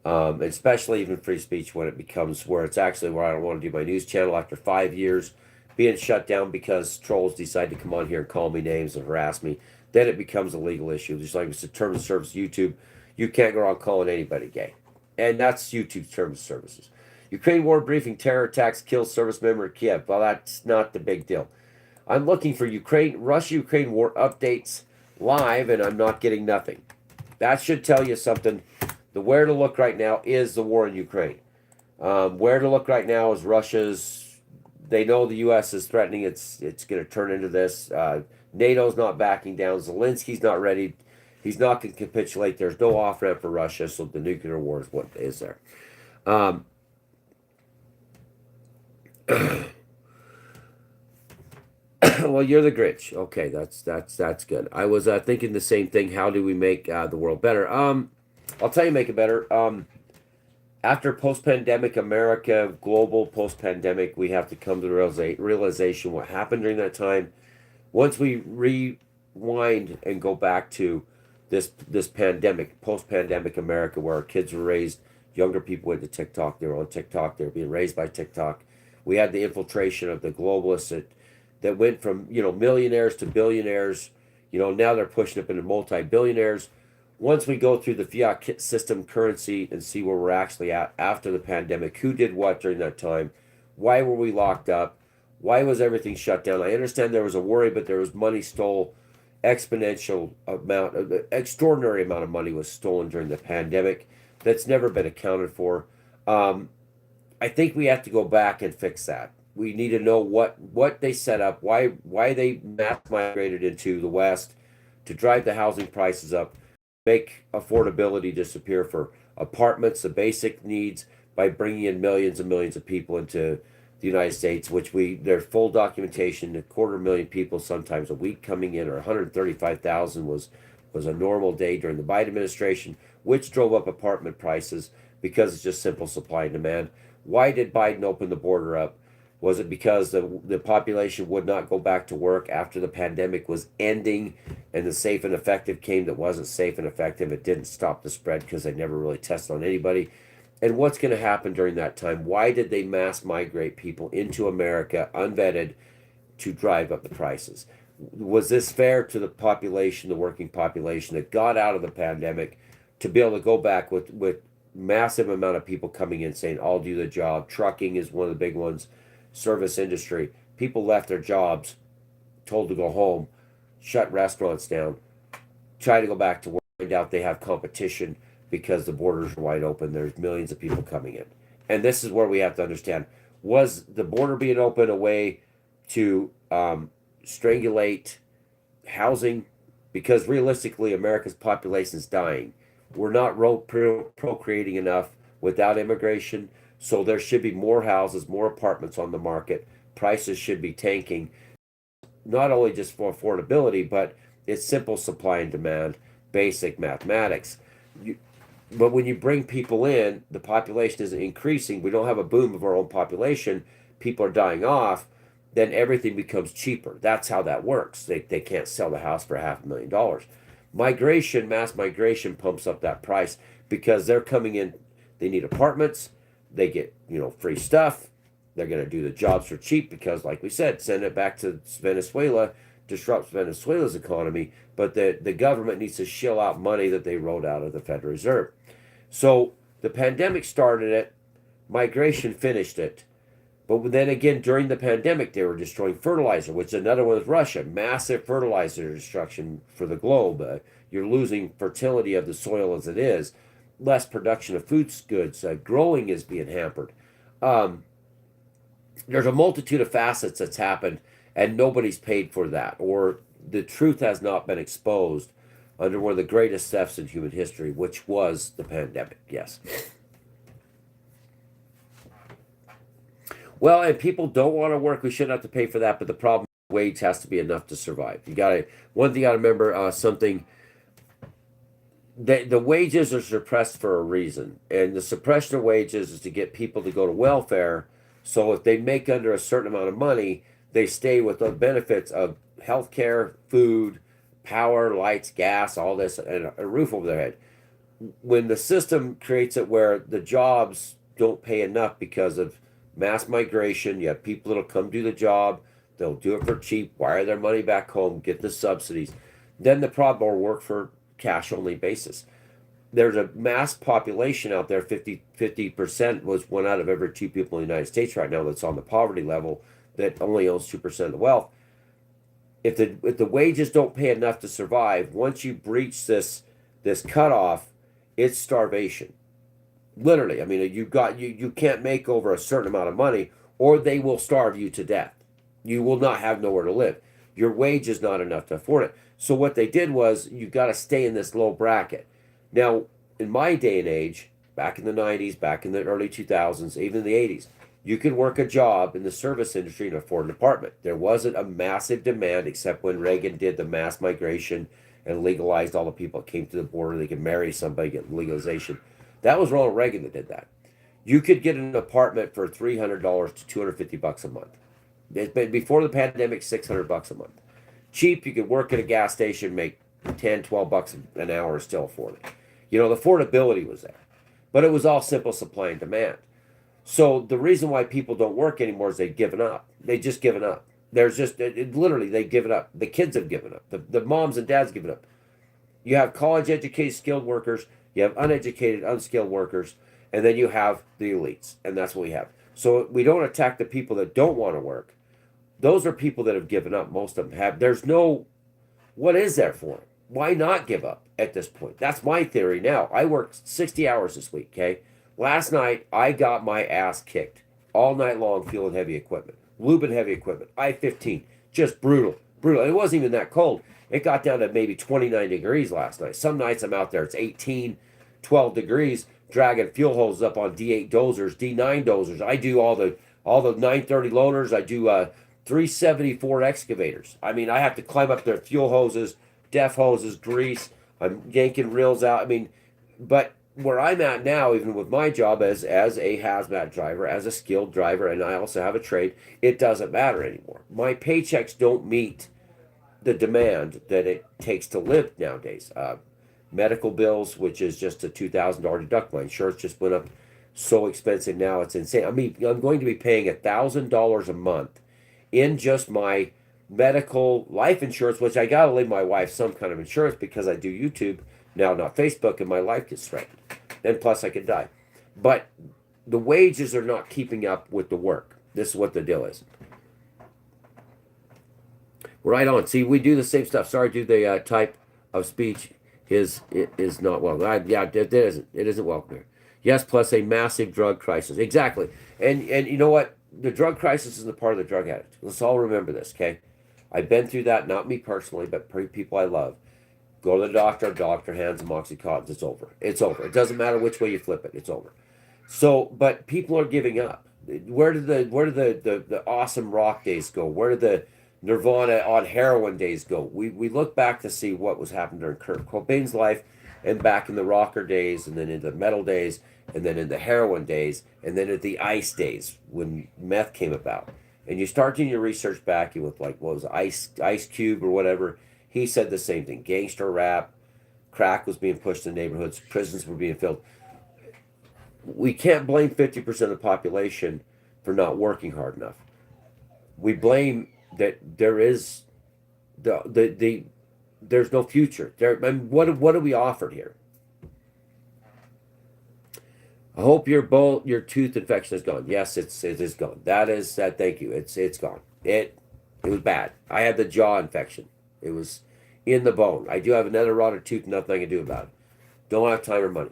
Especially even free speech when it becomes where it's actually where I don't want to do my news channel after 5 years being shut down because trolls decide to come on here and call me names and harass me. Then it becomes a legal issue. Just like it's a terms of service YouTube, you can't go around calling anybody gay. And that's YouTube's terms of services. Ukraine war briefing, terror attacks, kills service member of Kiev. Well, that's not the big deal. I'm looking for Russia-Ukraine war updates live, and I'm not getting nothing. That should tell you something. The where to look right now is the war in Ukraine. Where to look right now is Russia's. They know the U.S. is threatening. It's going to turn into this. NATO's not backing down. Zelensky's not ready. He's not going to capitulate. There's no off ramp for Russia. So the nuclear war is what is there. Well, you're the Grinch. Okay, that's good. I was thinking the same thing. How do we make the world better? I'll tell you, make it better. After post-pandemic America, global post-pandemic, we have to come to the realization what happened during that time. Once we rewind and go back to this pandemic, post-pandemic America, where our kids were raised, younger people went to TikTok, they were on TikTok, they were being raised by TikTok. We had the infiltration of the globalists that went from millionaires to billionaires. Now they're pushing up into multi-billionaires. Once we go through the fiat system currency and see where we're actually at after the pandemic, who did what during that time, why were we locked up, why was everything shut down? I understand there was a worry, but there was money stole, extraordinary amount of money was stolen during the pandemic that's never been accounted for. I think we have to go back and fix that. We need to know what they set up, why they mass migrated into the West to drive the housing prices up, make affordability disappear for apartments, the basic needs, by bringing in millions and millions of people into the United States, which there's full documentation, 250,000 people sometimes a week coming in, or 135,000 was a normal day during the Biden administration, which drove up apartment prices because it's just simple supply and demand. Why did Biden open the border up? Was it because the population would not go back to work after the pandemic was ending and the safe and effective came that wasn't safe and effective? It didn't stop the spread because they never really tested on anybody. And what's going to happen during that time? Why did they mass migrate people into America unvetted to drive up the prices? Was this fair to the population, the working population that got out of the pandemic, to be able to go back with massive amount of people coming in saying, I'll do the job? Trucking is one of the big ones. Service industry. People left their jobs, told to go home, shut restaurants down, try to go back to work, find out they have competition because the borders are wide open. There's millions of people coming in. And this is where we have to understand, was the border being open a way to strangulate housing? Because realistically, America's population is dying. We're not procreating enough without immigration. So there should be more houses, more apartments on the market. Prices should be tanking, not only just for affordability, but it's simple supply and demand, basic mathematics. But when you bring people in, the population isn't increasing. We don't have a boom of our own population. People are dying off. Then everything becomes cheaper. That's how that works. They can't sell the house for $500,000. Mass migration pumps up that price because they're coming in. They need apartments. They get, free stuff. They're going to do the jobs for cheap because, like we said, send it back to Venezuela, disrupts Venezuela's economy. But the government needs to shill out money that they wrote out of the Federal Reserve. So the pandemic started it. Migration finished it. But then again, during the pandemic, they were destroying fertilizer, which is another one with Russia. Massive fertilizer destruction for the globe. You're losing fertility of the soil as it is. Less production of food goods. Growing is being hampered. There's a multitude of facets that's happened, and nobody's paid for that, or the truth has not been exposed under one of the greatest thefts in human history, which was the pandemic. Yes. Well, and people don't want to work. We shouldn't have to pay for that, but the problem, wage has to be enough to survive. One thing you got to remember, something. The wages are suppressed for a reason, and the suppression of wages is to get people to go to welfare So if they make under a certain amount of money, they stay with the benefits of healthcare, food, power, lights, gas, all this, and a roof over their head. When the system creates it where the jobs don't pay enough because of mass migration, you have people that'll come do the job, they'll do it for cheap, wire their money back home, get the subsidies. Then the problem will work for cash only basis. There's a mass population out there, 50% was one out of every two people in the United States right now that's on the poverty level that only owns 2% of the wealth. If the wages don't pay enough to survive, once you breach this cutoff, it's starvation. Literally, I mean, you can't make over a certain amount of money, or they will starve you to death. You will not have nowhere to live. Your wage is not enough to afford it. So what they did was you got to stay in this low bracket. Now, in my day and age, back in the 90s, back in the early 2000s, even the 80s, you could work a job in the service industry and afford an apartment. There wasn't a massive demand except when Reagan did the mass migration and legalized all the people that came to the border. They could marry somebody, get legalization. That was Ronald Reagan that did that. You could get an apartment for $300 to $250 a month. It's been before the pandemic, $600 a month. Cheap, you could work at a gas station, make 10, $12 an hour, still afford it. You know, the affordability was there. But it was all simple supply and demand. So the reason why people don't work anymore is they've given up. They just given up. There's just literally they've given up. The kids have given up. The moms and dads have given up. You have college educated skilled workers, you have uneducated unskilled workers, and then you have the elites, and that's what we have. So we don't attack the people that don't want to work. Those are people that have given up. Most of them have. There's no, what is there for them? Why not give up at this point? That's my theory now. I worked 60 hours this week, okay? Last night, I got my ass kicked all night long fueling heavy equipment, lubing heavy equipment, I-15, just brutal, brutal. It wasn't even that cold. It got down to maybe 29 degrees last night. Some nights I'm out there, it's 18, 12 degrees, dragging fuel hoses up on D8 dozers, D9 dozers. I do all the 930 loaners. I do 374 excavators. I mean, I have to climb up their fuel hoses, def hoses, grease. I'm yanking reels out. I mean, but where I'm at now, even with my job as a hazmat driver, as a skilled driver, and I also have a trade, it doesn't matter anymore. My paychecks don't meet the demand that it takes to live nowadays. Medical bills, which is just a $2,000 deductible. My insurance just went up so expensive now, it's insane. I mean, I'm going to be paying $1,000 a month in just my medical life insurance, which I got to leave my wife some kind of insurance because I do YouTube now, not Facebook, and my life gets threatened. And plus, I could die. But the wages are not keeping up with the work. This is what the deal is. Right on. See, we do the same stuff. Sorry, dude. The type of speech is not well. It isn't welcome here. Yes, plus a massive drug crisis. Exactly. And you know what? The drug crisis is the part of the drug addict. Let's all remember this, okay? I've been through that, not me personally, but people I love. Go to the doctor hands them Oxycontin. It's over. It's over. It doesn't matter which way you flip it. It's over. So, but people are giving up. Where did the awesome rock days go? Where did the Nirvana on heroin days go? We look back to see what was happening during Kurt Cobain's life and back in the rocker days and then in the metal days and then in the heroin days and then at the ice days when meth came about. And you start doing your research back with like, what was it, Ice Cube or whatever. He said the same thing. Gangster rap, crack was being pushed in neighborhoods, prisons were being filled. We can't blame 50% of the population for not working hard enough. We blame that there is there's no future. I mean, what are we offered here? I hope your tooth infection is gone. Yes, it is gone. That is that. Thank you. It's gone. It was bad. I had the jaw infection. It was in the bone. I do have another rotted tooth. Nothing I can do about it. Don't have time or money.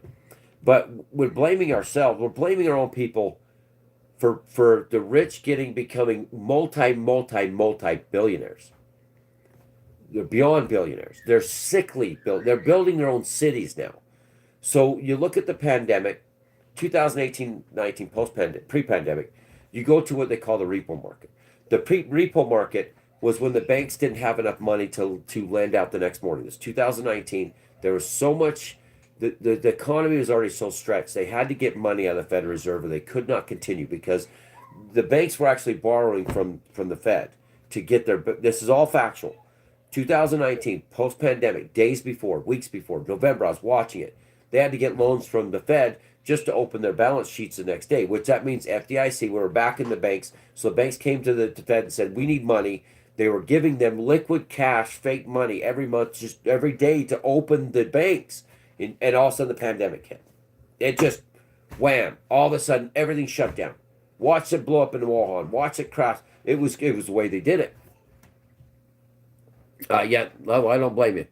But we're blaming ourselves. We're blaming our own people for the rich becoming multi billionaires. They're beyond billionaires. They're sickly. They're building their own cities now. So you look at the pandemic, 2018-19 pre-pandemic. You go to what they call the repo market. The repo market was when the banks didn't have enough money to lend out the next morning. It's 2019. There was so much, the economy was already so stretched. They had to get money out of the Federal Reserve or they could not continue because the banks were actually borrowing from the Fed to get their. This is all factual. 2019, post pandemic, days before, weeks before, November, I was watching it. They had to get loans from the Fed just to open their balance sheets the next day, which that means FDIC, we were back in the banks. So the banks came to the Fed and said, we need money. They were giving them liquid cash, fake money every month, just every day to open the banks. And all of a sudden the pandemic hit. It just, wham, all of a sudden everything shut down. Watch it blow up in Wuhan. Watch it crash. It was the way they did it. Yeah, well, I don't blame you.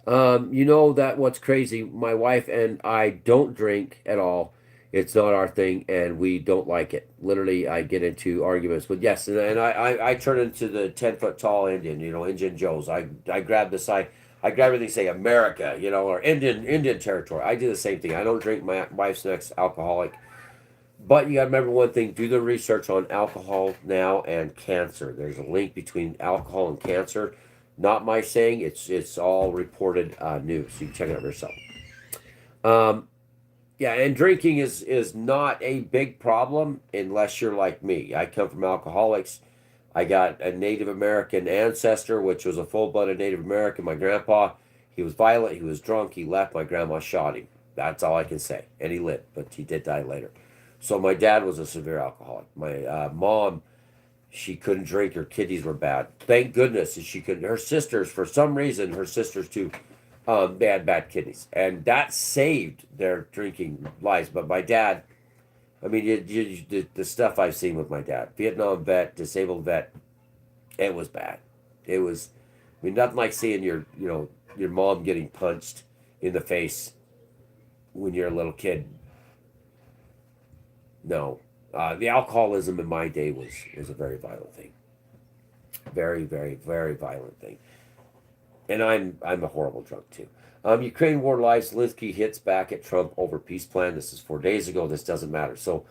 You know that what's crazy? My wife and I don't drink at all. It's not our thing, and we don't like it. Literally, I get into arguments with yes, and I turn into the 10 foot tall Indian. You know, Indian Joes. I grab the side. I grab everything, say America, you know, or Indian territory. I do the same thing. I don't drink. My wife's next alcoholic. But you got to remember one thing: do the research on alcohol now and cancer. There's a link between alcohol and cancer. Not my saying; it's all reported news. You can check it out yourself. Um, yeah, and drinking is not a big problem unless you're like me. I come from alcoholics. I got a Native American ancestor, which was a full-blooded Native American. My grandpa, he was violent. He was drunk. He left. My grandma shot him. That's all I can say. And he lived, but he did die later. So my dad was a severe alcoholic. My mom, she couldn't drink. Her kidneys were bad. Thank goodness that she could. Her sisters, for some reason, her sisters too, they had bad kidneys, and that saved their drinking lives. But my dad, I mean, the stuff I've seen with my dad, Vietnam vet, disabled vet, it was bad. It was, I mean, nothing like seeing your mom getting punched in the face when you're a little kid. No, the alcoholism in my day was a very violent thing, very very very violent thing, and I'm a horrible drunk too. Ukraine war live. Zelensky hits back at Trump over peace plan. This is 4 days ago. This doesn't matter. So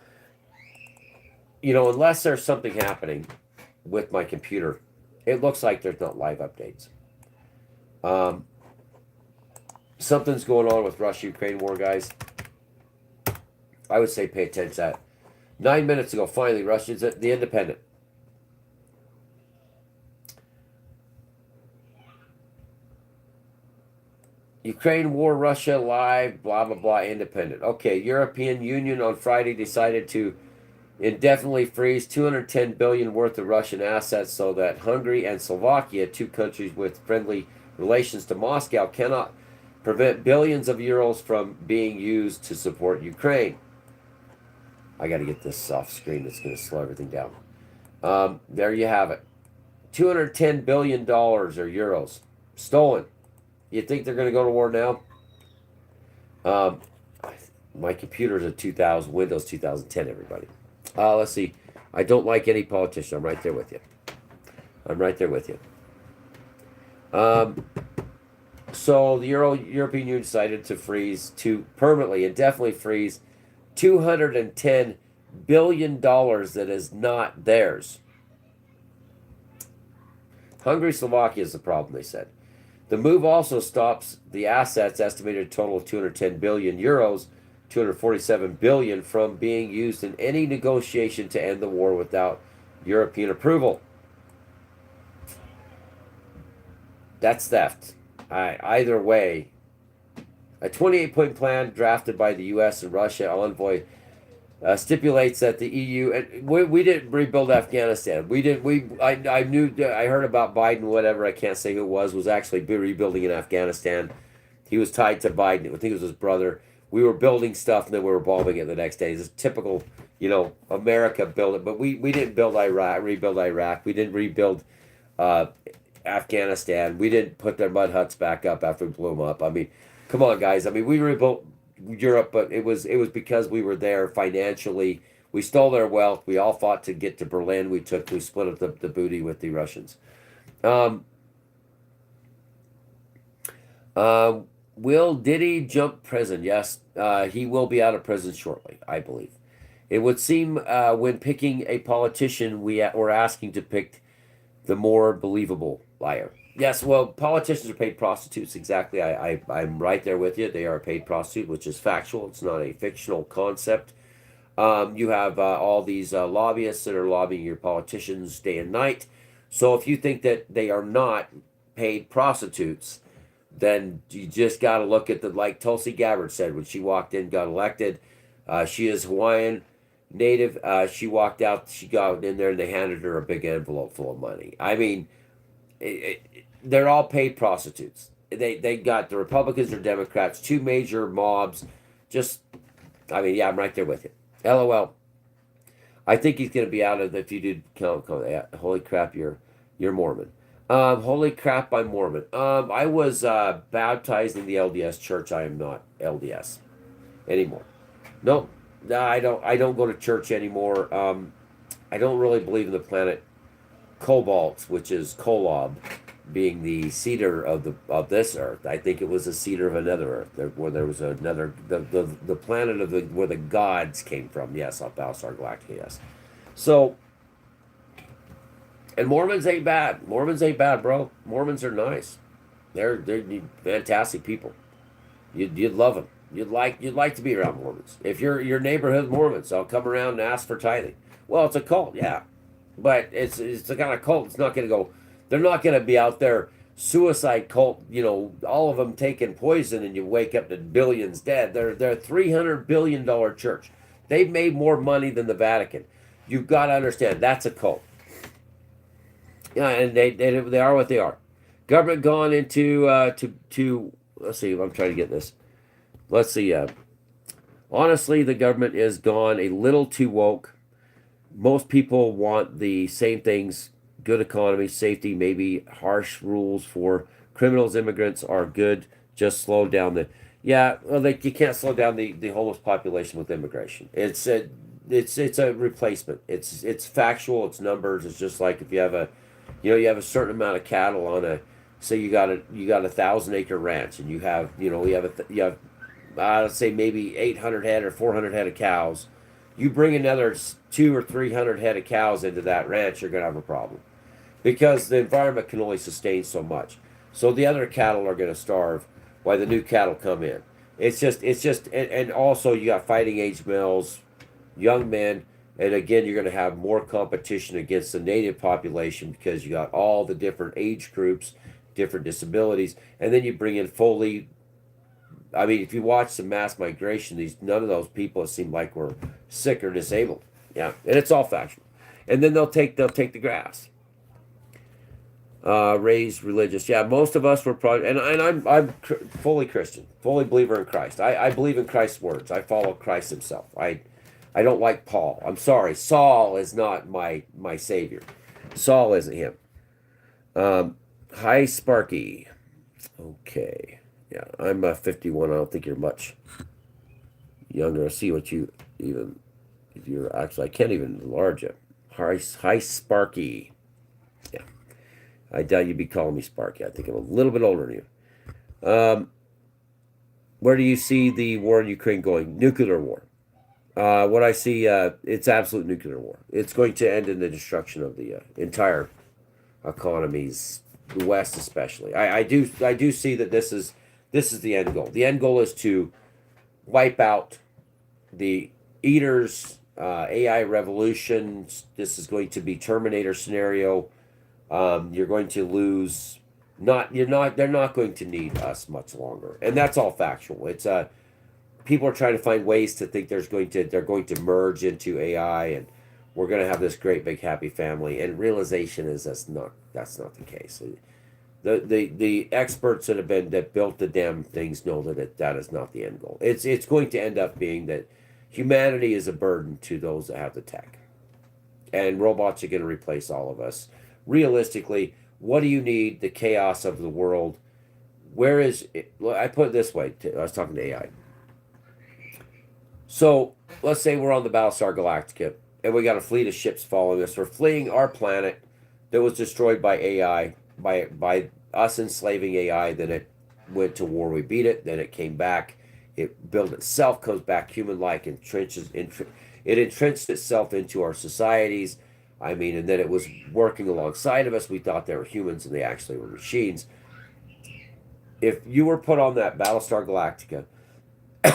unless there's something happening with my computer, it looks like there's not live updates. Um, Something's going on with Russia-Ukraine war, guys. I would say pay attention to that. 9 minutes ago, finally, Russia's at the Independent. Ukraine war, Russia live, blah, blah, blah, Independent. Okay, European Union on Friday decided to indefinitely freeze 210 billion worth of Russian assets so that Hungary and Slovakia, two countries with friendly relations to Moscow, cannot prevent billions of euros from being used to support Ukraine. I got to get this off screen. It's going to slow everything down. There you have it. $210 billion or euros stolen. You think they're going to go to war now? Um, my computer's a Windows 2010, everybody. Let's see. I don't like any politician. I'm right there with you. I'm right there with you. So the European Union decided to permanently and definitely freeze $210 billion that is not theirs. Hungary, Slovakia is the problem, they said. The move also stops the assets, estimated total of 210 billion euros, 247 billion, from being used in any negotiation to end the war without European approval. That's theft. Either way, a 28-point plan drafted by the U.S. and Russia envoy stipulates that the EU, and we didn't rebuild Afghanistan. I heard about Biden, whatever, I can't say who it was actually rebuilding in Afghanistan. He was tied to Biden. I think it was his brother. We were building stuff and then we were bombing it the next day. It's typical, America build it, but we didn't rebuild Iraq. We didn't rebuild Afghanistan. We didn't put their mud huts back up after we blew them up. I mean, come on, guys. I mean, we rebuilt Europe, but it was because we were there financially. We stole their wealth. We all fought to get to Berlin. We split up the booty with the Russians. Will Diddy jump prison? Yes, he will be out of prison shortly, I believe. It would seem when picking a politician, we're asking to pick the more believable liar. Yes, well, politicians are paid prostitutes. Exactly. I'm right there with you. They are a paid prostitute, which is factual. It's not a fictional concept. You have all these lobbyists that are lobbying your politicians day and night. So if you think that they are not paid prostitutes, then you just got to look at the, like Tulsi Gabbard said when she walked in, got elected. She is Hawaiian native. She walked out, she got in there, and they handed her a big envelope full of money. I mean, they're all paid prostitutes. They got the Republicans or Democrats, two major mobs. Just, I mean, yeah, I'm right there with you. LOL. I think he's going to be out of if you do count. Holy crap, you're Mormon. Holy crap, I'm Mormon. I was baptized in the LDS church. I am not LDS anymore. No, no, I don't. I don't go to church anymore. I don't really believe in the planet Cobalt, which is Kolob, being the cedar of this earth. I think it was a cedar of another earth, where there was another the planet of the where the gods came from. Yes, off Battlestar Galactica. Yes. So, and Mormons ain't bad. Mormons ain't bad, bro. Mormons are nice. They're fantastic people. You'd love them. You'd like to be around Mormons. If your neighborhood Mormons, I'll come around and ask for tithing. Well, it's a cult, yeah, but it's the kind of cult. It's not going to go. They're not going to be out there suicide cult. You know, all of them taking poison, and you wake up to billions dead. They're a $300 billion church. They've made more money than the Vatican. You've got to understand that's a cult. Yeah, and they are what they are. Government gone into to let's see. I'm trying to get this. Let's see. Honestly, the government is gone a little too woke. Most people want the same things: good economy, safety, maybe harsh rules for criminals. Immigrants are good. Just slow down the. Yeah, well, you can't slow down the homeless population with immigration. It's a replacement. It's factual. It's numbers. It's just like if you have you have a certain amount of cattle on a, say you got a 1,000 acre ranch, and you have you have let's say maybe 800 head or 400 head of cows. You bring another 200 or 300 head of cows into that ranch, you're gonna have a problem because the environment can only sustain so much. So the other cattle are gonna starve while the new cattle come in. And also you got fighting age males, young men, and again you're going to have more competition against the native population because you got all the different age groups, different disabilities, and then you bring in fully. I mean, if you watch the mass migration, none of those people seem like were sick or disabled. Yeah, and it's all factual. And then they'll take the grass. Raised religious. Yeah, most of us were probably, and I'm fully Christian, fully believer in Christ. I believe in Christ's words. I follow Christ himself. I don't like Paul. I'm sorry. Saul is not my savior. Saul isn't him. Hi, Sparky. Okay. Yeah, I'm 51. I don't think you're much younger. I see what you even. If you're actually, I can't even enlarge it. Hi, Sparky. Yeah. I doubt you'd be calling me Sparky. I think I'm a little bit older than you. Where do you see the war in Ukraine going? Nuclear war. What I see, it's absolute nuclear war. It's going to end in the destruction of the entire economies, the West especially. I do see that this is the end goal. The end goal is to wipe out the eaters, AI revolution. This is going to be Terminator scenario. You're going to lose. They're not going to need us much longer, and that's all factual. It's people are trying to find ways to think they're going to merge into AI, and we're going to have this great big happy family. And realization is that's not the case. The experts that built the damn things know that is not the end goal. It's going to end up being that humanity is a burden to those that have the tech, and robots are going to replace all of us. Realistically, what do you need? The chaos of the world. Where is it? I put it this way. I was talking to AI. So let's say we're on the Battlestar Galactica, and we got a fleet of ships following us. We're fleeing our planet that was destroyed by AI, by us enslaving AI. Then it went to war. We beat it. Then it came back. It built itself, comes back human-like, it entrenched itself into our societies. I mean, and then it was working alongside of us. We thought they were humans, and they actually were machines. If you were put on that Battlestar Galactica,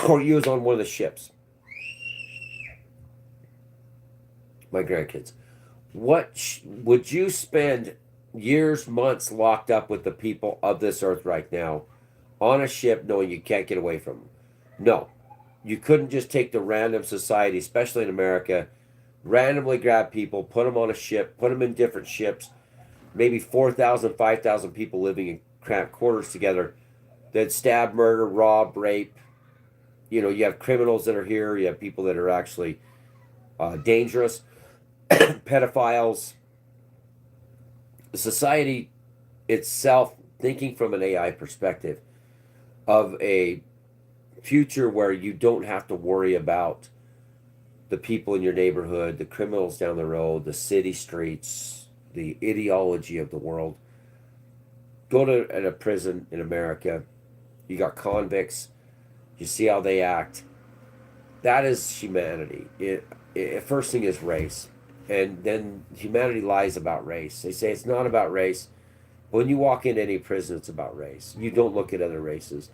or you was on one of the ships, my grandkids. Would you spend years, months locked up with the people of this earth right now on a ship knowing you can't get away from them? No. You couldn't just take the random society, especially in America, randomly grab people, put them on a ship, put them in different ships, maybe 4,000, 5,000 people living in cramped quarters together that stab, murder, rob, rape. You know, you have criminals that are here, you have people that are actually dangerous, pedophiles. Society itself, thinking from an AI perspective of a future where you don't have to worry about the people in your neighborhood, the criminals down the road, the city streets, the ideology of the world. Go to a prison in America, you got convicts, you see how they act. That is humanity. First thing is race, and then humanity lies about race. They say it's not about race. When you walk into any prison, it's about race. You don't look at other races.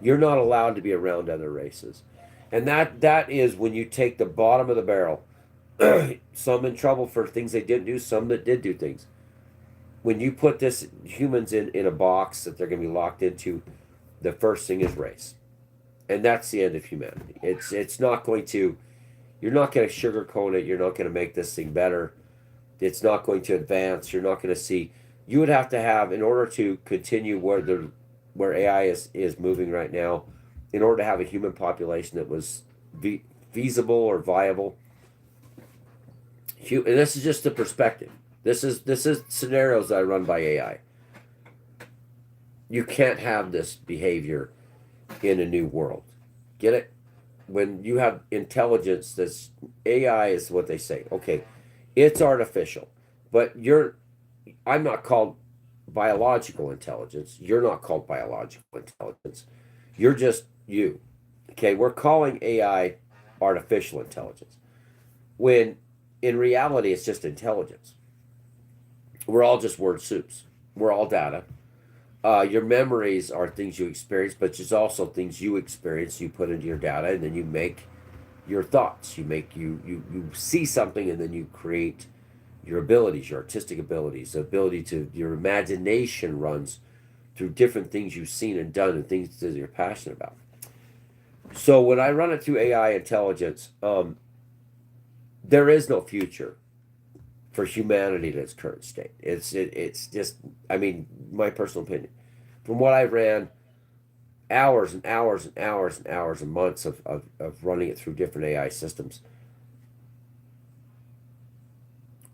You're not allowed to be around other races, and that is when you take the bottom of the barrel. Some in trouble for things they didn't do, some that did do things. When you put this humans in a box that they're going to be locked into, the first thing is race, and that's the end of humanity. It's not going to. You're not going to sugarcoat it. You're not going to make this thing better. It's not going to advance. You're not going to see. You would have to have, in order to continue where AI is moving right now, in order to have a human population that was feasible or viable. And this is just the perspective. This is scenarios that I run by AI. You can't have this behavior in a new world. Get it? When you have intelligence, this AI is what they say. Okay, it's artificial, but I'm not called biological intelligence. You're not called biological intelligence. You're just you. Okay, we're calling AI artificial intelligence when in reality it's just intelligence. We're all just word soups. We're all data. Your memories are things you experience, but it's also things you experience. You put into your data, and then you make your thoughts. You see something, and then you create your abilities, your artistic abilities, the ability to your imagination runs through different things you've seen and done, and things that you're passionate about. So when I run it through AI intelligence, there is no future for humanity in its current state. It's just, I mean, my personal opinion. From what I ran, hours and hours and hours and hours and months of running it through different AI systems,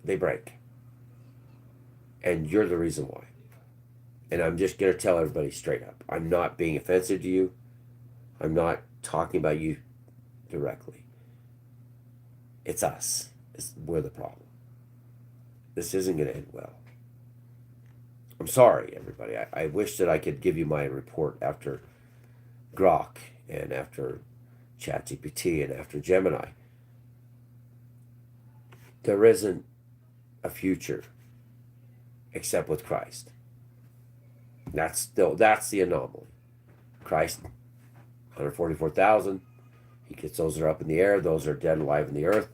they break. And you're the reason why. And I'm just going to tell everybody straight up. I'm not being offensive to you. I'm not talking about you directly. It's us. We're the problem. This isn't going to end well. I'm sorry, everybody. I wish that I could give you my report after Grok and after ChatGPT and after Gemini. There isn't a future except with Christ. That's the anomaly. Christ, 144,000. He gets those that are up in the air. Those that are dead and alive in the earth.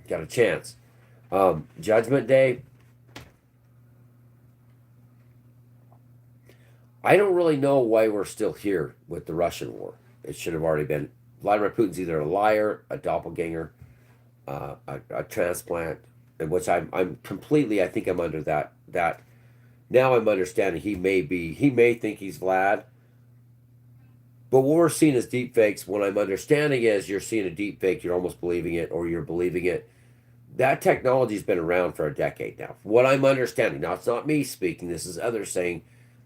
Got a chance. Judgment Day. I don't really know why we're still here with the Russian war. It should have already been. Vladimir Putin's either a liar, a doppelganger, a transplant, in which I'm completely. I think I'm under that. Now I'm understanding he may think he's Vlad, but what we're seeing is deep fakes. What I'm understanding is you're seeing a deep fake, you're almost believing it, or you're believing it. That technology's been around for a decade now. What I'm understanding, now it's not me speaking, this is others saying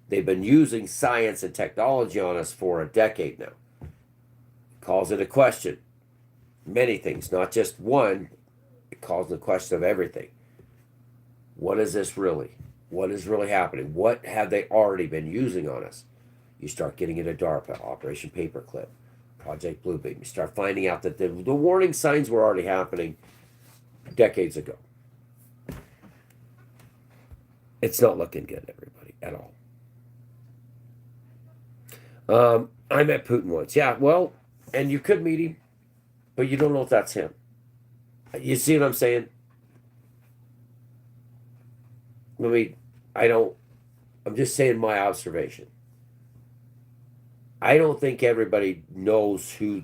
they've been using science and technology on us for a decade now. Calls into question many things, not just one. It calls into question of everything. What is this really? What is really happening? What have they already been using on us? You start getting into DARPA, Operation Paperclip, Project Bluebeam. You start finding out that the warning signs were already happening decades ago. It's not looking good, everybody, at all. I met Putin once. Yeah, well, and you could meet him, but you don't know if that's him. You see what I'm saying? I mean, I don't, I'm just saying my observation. I don't think everybody knows who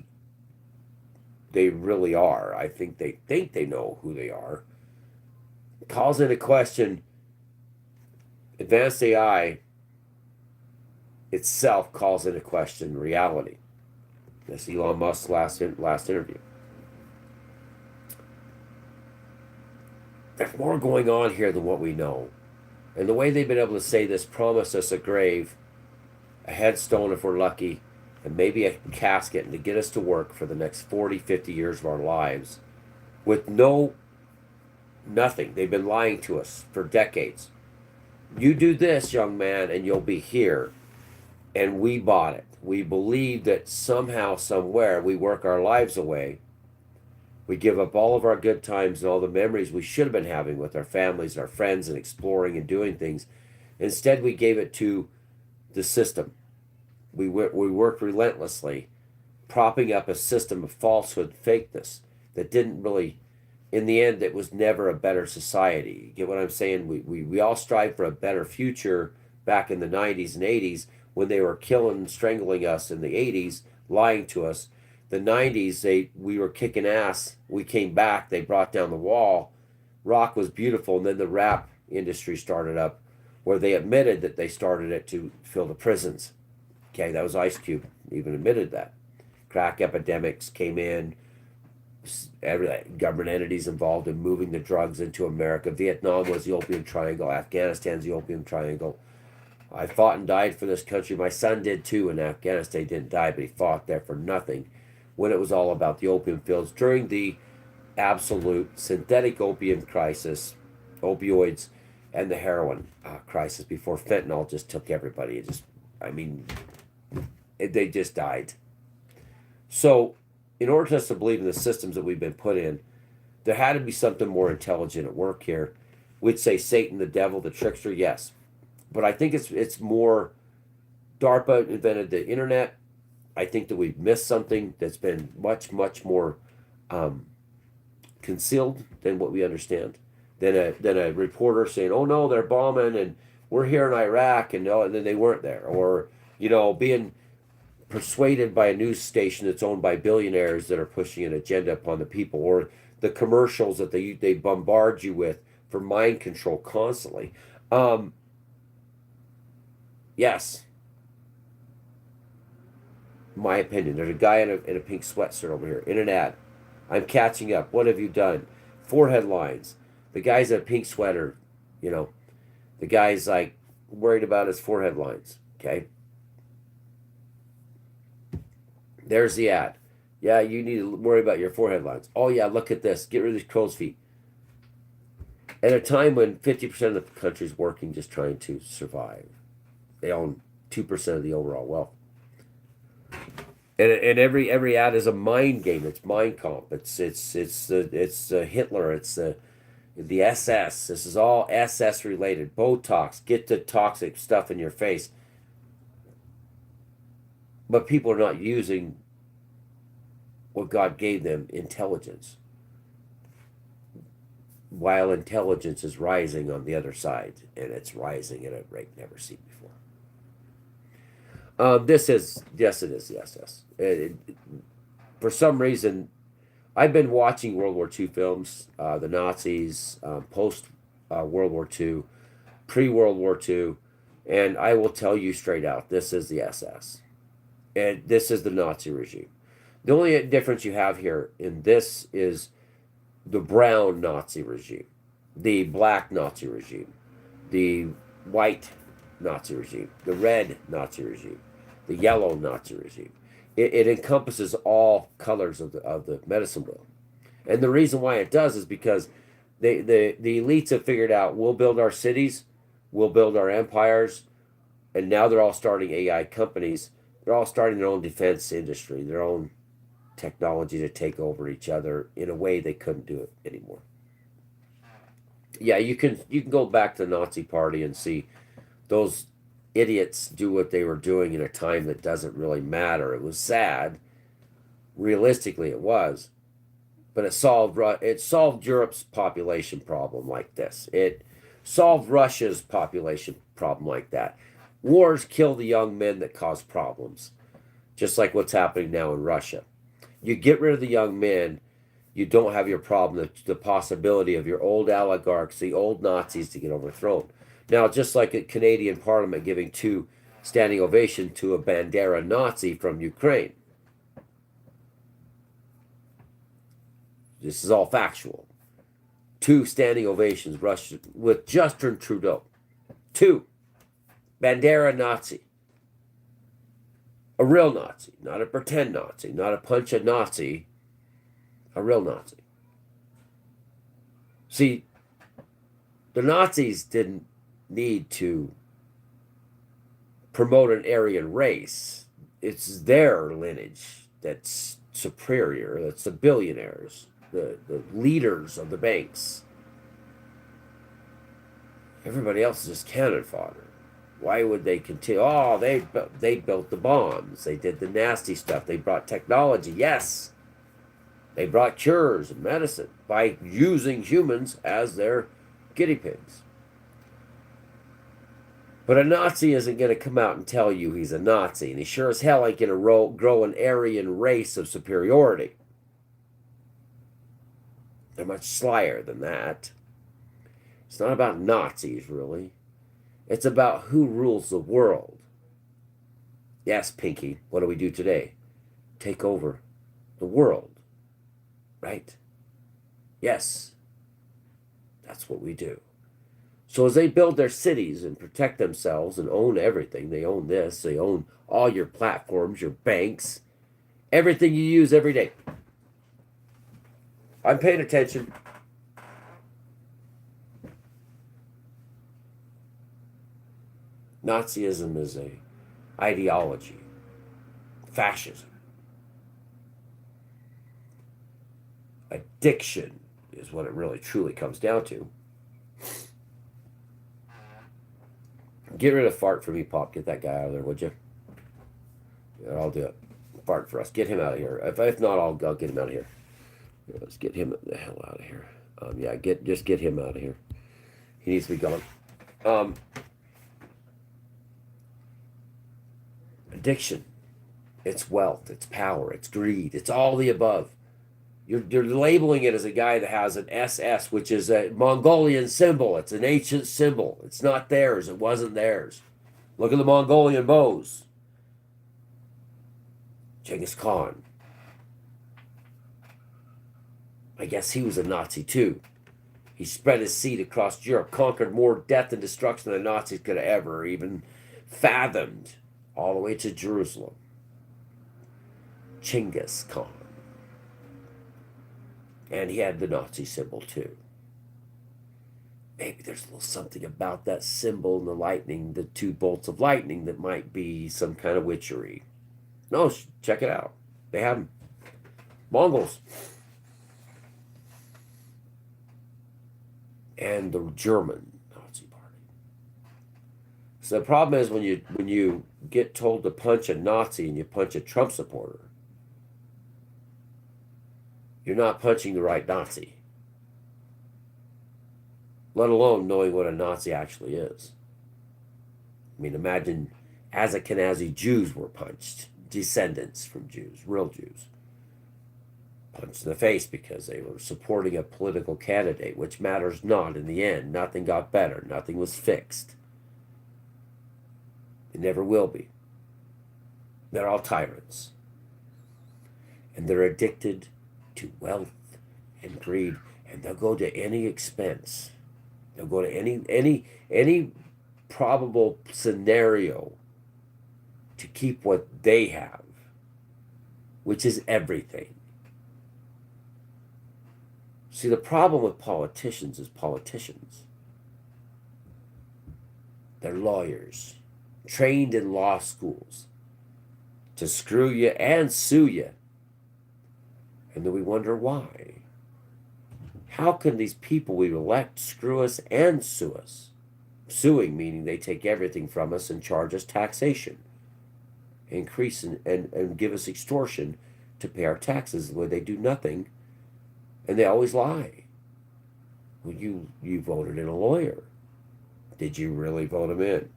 they really are. I think they know who they are. Calls into question advanced AI itself, calls into question reality. That's Elon Musk's last interview. There's more going on here than what we know. And the way they've been able to say this, promise us a grave, a headstone if we're lucky, and maybe a casket, and to get us to work for the next 40, 50 years of our lives with nothing. They've been lying to us for decades. You do this, young man, and you'll be here. And we bought it. We believe that somehow, somewhere, we work our lives away. We give up all of our good times and all the memories we should have been having with our families, our friends, and exploring and doing things. Instead, we gave it to the system. We worked relentlessly, propping up a system of falsehood, fakeness that didn't really, in the end, it was never a better society. You get what I'm saying? We all strive for a better future back in the 90s and 80s when they were killing and strangling us in the 80s, lying to us. The 90s, we were kicking ass. We came back. They brought down the wall. Rock was beautiful. And then the rap industry started up where they admitted that they started it to fill the prisons. Okay, that was Ice Cube, even admitted that. Crack epidemics came in, every government entities involved in moving the drugs into America. Vietnam was the Opium Triangle. Afghanistan's the Opium Triangle. I fought and died for this country. My son did too in Afghanistan. He didn't die, but he fought there for nothing when it was all about the opium fields during the absolute synthetic opium crisis, opioids, and the heroin crisis before fentanyl just took everybody. It just, I mean, they just died. So, in order for us to believe in the systems that we've been put in, there had to be something more intelligent at work here. We'd say Satan, the devil, the trickster, yes. But I think it's more. DARPA invented the internet. I think that we've missed something that's been much, much more concealed than what we understand. Than a reporter saying, "Oh no, they're bombing and we're here in Iraq," and no, and then they weren't there, or being persuaded by a news station that's owned by billionaires that are pushing an agenda upon the people, or the commercials that they bombard you with for mind control constantly. Yes, my opinion. There's a guy in a pink sweatshirt over here in an ad. I'm catching up. What have you done? 4 headlines. The guy's in a pink sweater. The guy's like worried about his 4 headlines. Okay. There's the ad. Yeah, you need to worry about your 4 headlines. Oh yeah, look at this. Get rid of these crow's feet. At a time when 50% of the country's working just trying to survive. They own 2% of the overall wealth. And every ad is a mind game. It's mind comp. It's Hitler. It's the SS. This is all SS related. Botox. Get the toxic stuff in your face. But people are not using what God gave them, intelligence. While intelligence is rising on the other side, and it's rising at a rate never seen before. This is, yes, it is the SS. For some reason, I've been watching World War II films, the Nazis, post World War II, pre World War II, and I will tell you straight out, this is the SS. And this is the Nazi regime. The only difference you have here in this is the brown Nazi regime, the black Nazi regime, the white Nazi regime, the red Nazi regime, the yellow Nazi regime. It encompasses all colors of the medicine wheel. And the reason why it does is because the elites have figured out we'll build our cities, we'll build our empires, and now they're all starting AI companies. They're all starting their own defense industry, their own technology to take over each other in a way they couldn't do it anymore. Yeah, you can go back to the Nazi Party and see those idiots do what they were doing in a time that doesn't really matter. It was sad. Realistically, it was, but it solved Europe's population problem like this. It Solve Russia's population problem like that. Wars kill the young men that cause problems, just like what's happening now in Russia. You get rid of the young men, you don't have your problem, the possibility of your old oligarchs, the old Nazis to get overthrown. Now, just like a Canadian Parliament giving two standing ovation to a Bandera Nazi from Ukraine. This is all factual. Two standing ovations, Russia, with Justin Trudeau. Two, Bandera Nazi. A real Nazi, not a pretend Nazi, not a punch a Nazi, a real Nazi. See, the Nazis didn't need to promote an Aryan race. It's their lineage that's superior. That's the billionaires, the leaders of the banks. Everybody else is just cannon fodder. Why would they continue? Oh, they built the bombs. They did the nasty stuff. They brought technology. Yes. They brought cures and medicine by using humans as their guinea pigs. But a Nazi isn't going to come out and tell you he's a Nazi. And he sure as hell ain't going to grow an Aryan race of superiority. They're much slyer than that. It's not about Nazis, really. It's about who rules the world. Yes, Pinky, what do we do today? Take over the world. Right? Yes. That's what we do. So as they build their cities and protect themselves and own everything, they own this, they own all your platforms, your banks, everything you use every day. I'm paying attention. Nazism is a ideology. Fascism. Addiction is what it really truly comes down to. Get rid of fart for me, Pop. Get that guy out of there, would you? Yeah, I'll do it. Fart for us. Get him out of here. If not, I'll get him out of here. Yeah, let's get him the hell out of here. Just get him out of here. He needs to be gone. Addiction. It's wealth. It's power. It's greed. It's all the above. You're labeling it as a guy that has an SS, which is a Mongolian symbol. It's an ancient symbol. It's not theirs. It wasn't theirs. Look at the Mongolian bows. Genghis Khan. I guess he was a Nazi too. He spread his seed across Europe, conquered more death and destruction than the Nazis could have ever even fathomed, all the way to Jerusalem. Genghis Khan. And he had the Nazi symbol too. Maybe there's a little something about that symbol and the lightning, the two bolts of lightning, that might be some kind of witchery. No, check it out. They have them. Mongols. And the German Nazi Party. So the problem is when you get told to punch a Nazi and you punch a Trump supporter, you're not punching the right Nazi. Let alone knowing what a Nazi actually is. I mean, imagine Ashkenazi Jews were punched. Descendants from Jews, real Jews. Punched in the face because they were supporting a political candidate, which matters not in the end. Nothing got better. Nothing was fixed. It never will be. They're all tyrants. And they're addicted to wealth and greed, and they'll go to any expense. They'll go to any probable scenario to keep what they have, which is everything. See, the problem with politicians is politicians. They're lawyers, trained in law schools to screw you and sue you. And then we wonder why. How can these people we elect screw us and sue us? Suing meaning they take everything from us and charge us taxation. Increase and give us extortion to pay our taxes where they do nothing. And they always lie. Well, you voted in a lawyer. Did you really vote him in?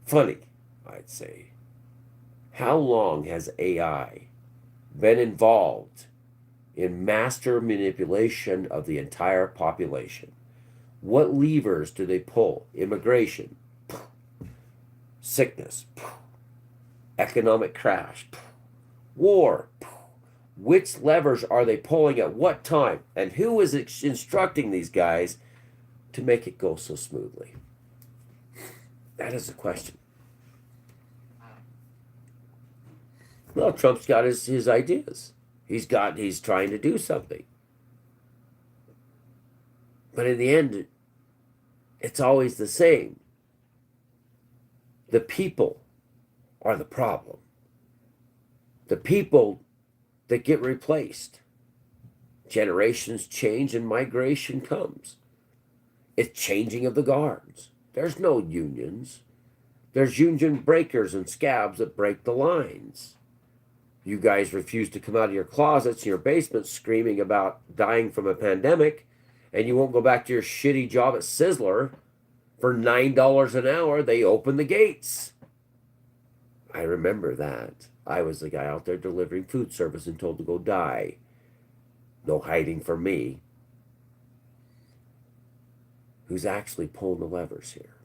Funny, I'd say. How long has AI been involved in master manipulation of the entire population? What levers do they pull? Immigration, sickness, economic crash, war. Which levers are they pulling at what time? And who is instructing these guys to make it go so smoothly? That is the question. Well, Trump's got his ideas. He's trying to do something. But in the end, it's always the same. The people are the problem. The people that get replaced. Generations change and migration comes. It's changing of the guards. There's no unions. There's union breakers and scabs that break the lines. You guys refuse to come out of your closets in your basements screaming about dying from a pandemic, and you won't go back to your shitty job at Sizzler for $9 an hour. They open the gates. I remember that. I was the guy out there delivering food service and told to go die. No hiding from me. Who's actually pulling the levers here?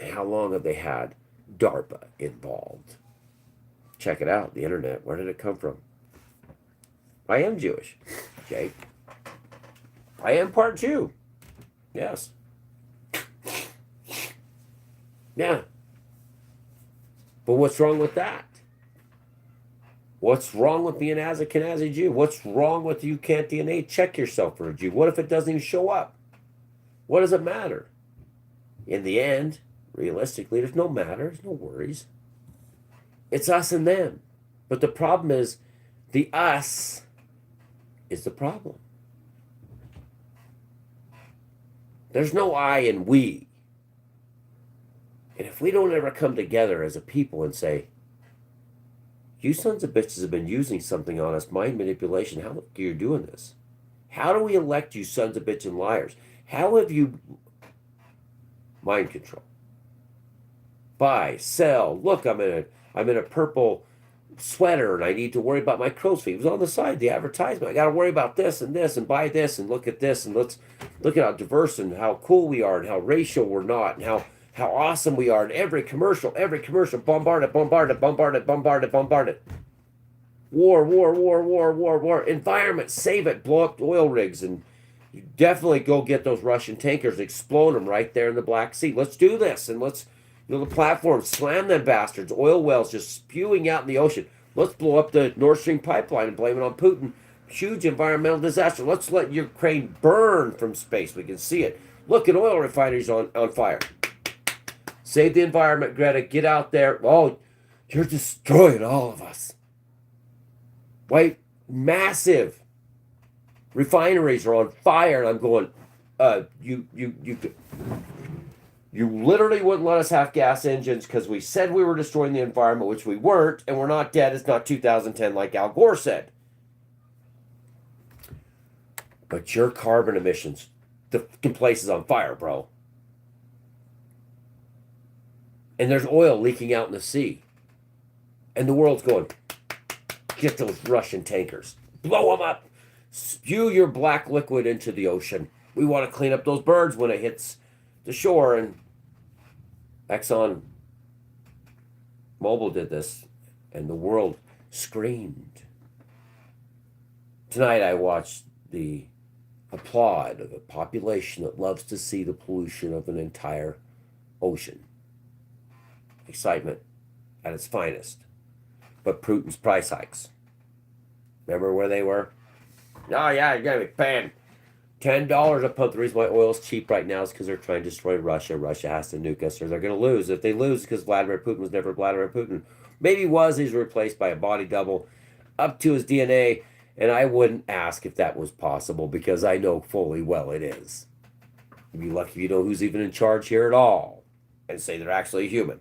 And how long have they had DARPA involved? Check it out, the internet. Where did it come from? I am Jewish, Jake. I am part Jew. Yes. Yeah. But what's wrong with that? What's wrong with being as a Kenazi Jew? What's wrong with you can't DNA check yourself for a Jew? What if it doesn't even show up? What does it matter? In the end, realistically, there's no matter. There's no worries. It's us and them. But the problem is, the us is the problem. There's no I and we. And if we don't ever come together as a people and say, you sons of bitches have been using something on us, mind manipulation, how are you doing this? How do we elect you sons of bitch and liars? How have you mind control? Buy, sell, look, I'm in a purple sweater and I need to worry about my crow's feet. It was on the side, the advertisement. I got to worry about this and buy this and look at this and let's look at how diverse and how cool we are and how racial we're not and how awesome we are. And every commercial, bombard it. War. Environment, save it, blow up oil rigs and you definitely go get those Russian tankers, explode them right there in the Black Sea. Let's do this and let's the platform, slam them bastards, oil wells just spewing out in the ocean. Let's blow up the Nord Stream pipeline and blame it on Putin. Huge environmental disaster. Let's let Ukraine burn from space. We can see it. Look at oil refineries on fire. Save the environment, Greta. Get out there. Oh, you're destroying all of us. White, massive refineries are on fire. And I'm going, you literally wouldn't let us have gas engines because we said we were destroying the environment, which we weren't, and we're not dead. It's not 2010 like Al Gore said. But your carbon emissions, the place is on fire, bro. And there's oil leaking out in the sea. And the world's going, get those Russian tankers. Blow them up. Spew your black liquid into the ocean. We want to clean up those birds when it hits the shore. And Exxon Mobil did this. And the world screamed. Tonight I watched the applaud of a population that loves to see the pollution of an entire ocean. Excitement at its finest. But Putin's price hikes. Remember where they were? Oh yeah, you're going to be paying $10 a pump. The reason why oil's cheap right now is because they're trying to destroy Russia. Russia has to nuke us or they're going to lose. If they lose, because Vladimir Putin was never Vladimir Putin. Maybe he was. He's replaced by a body double up to his DNA. And I wouldn't ask if that was possible because I know fully well it is. You'd be lucky if you know who's even in charge here at all and say they're actually human.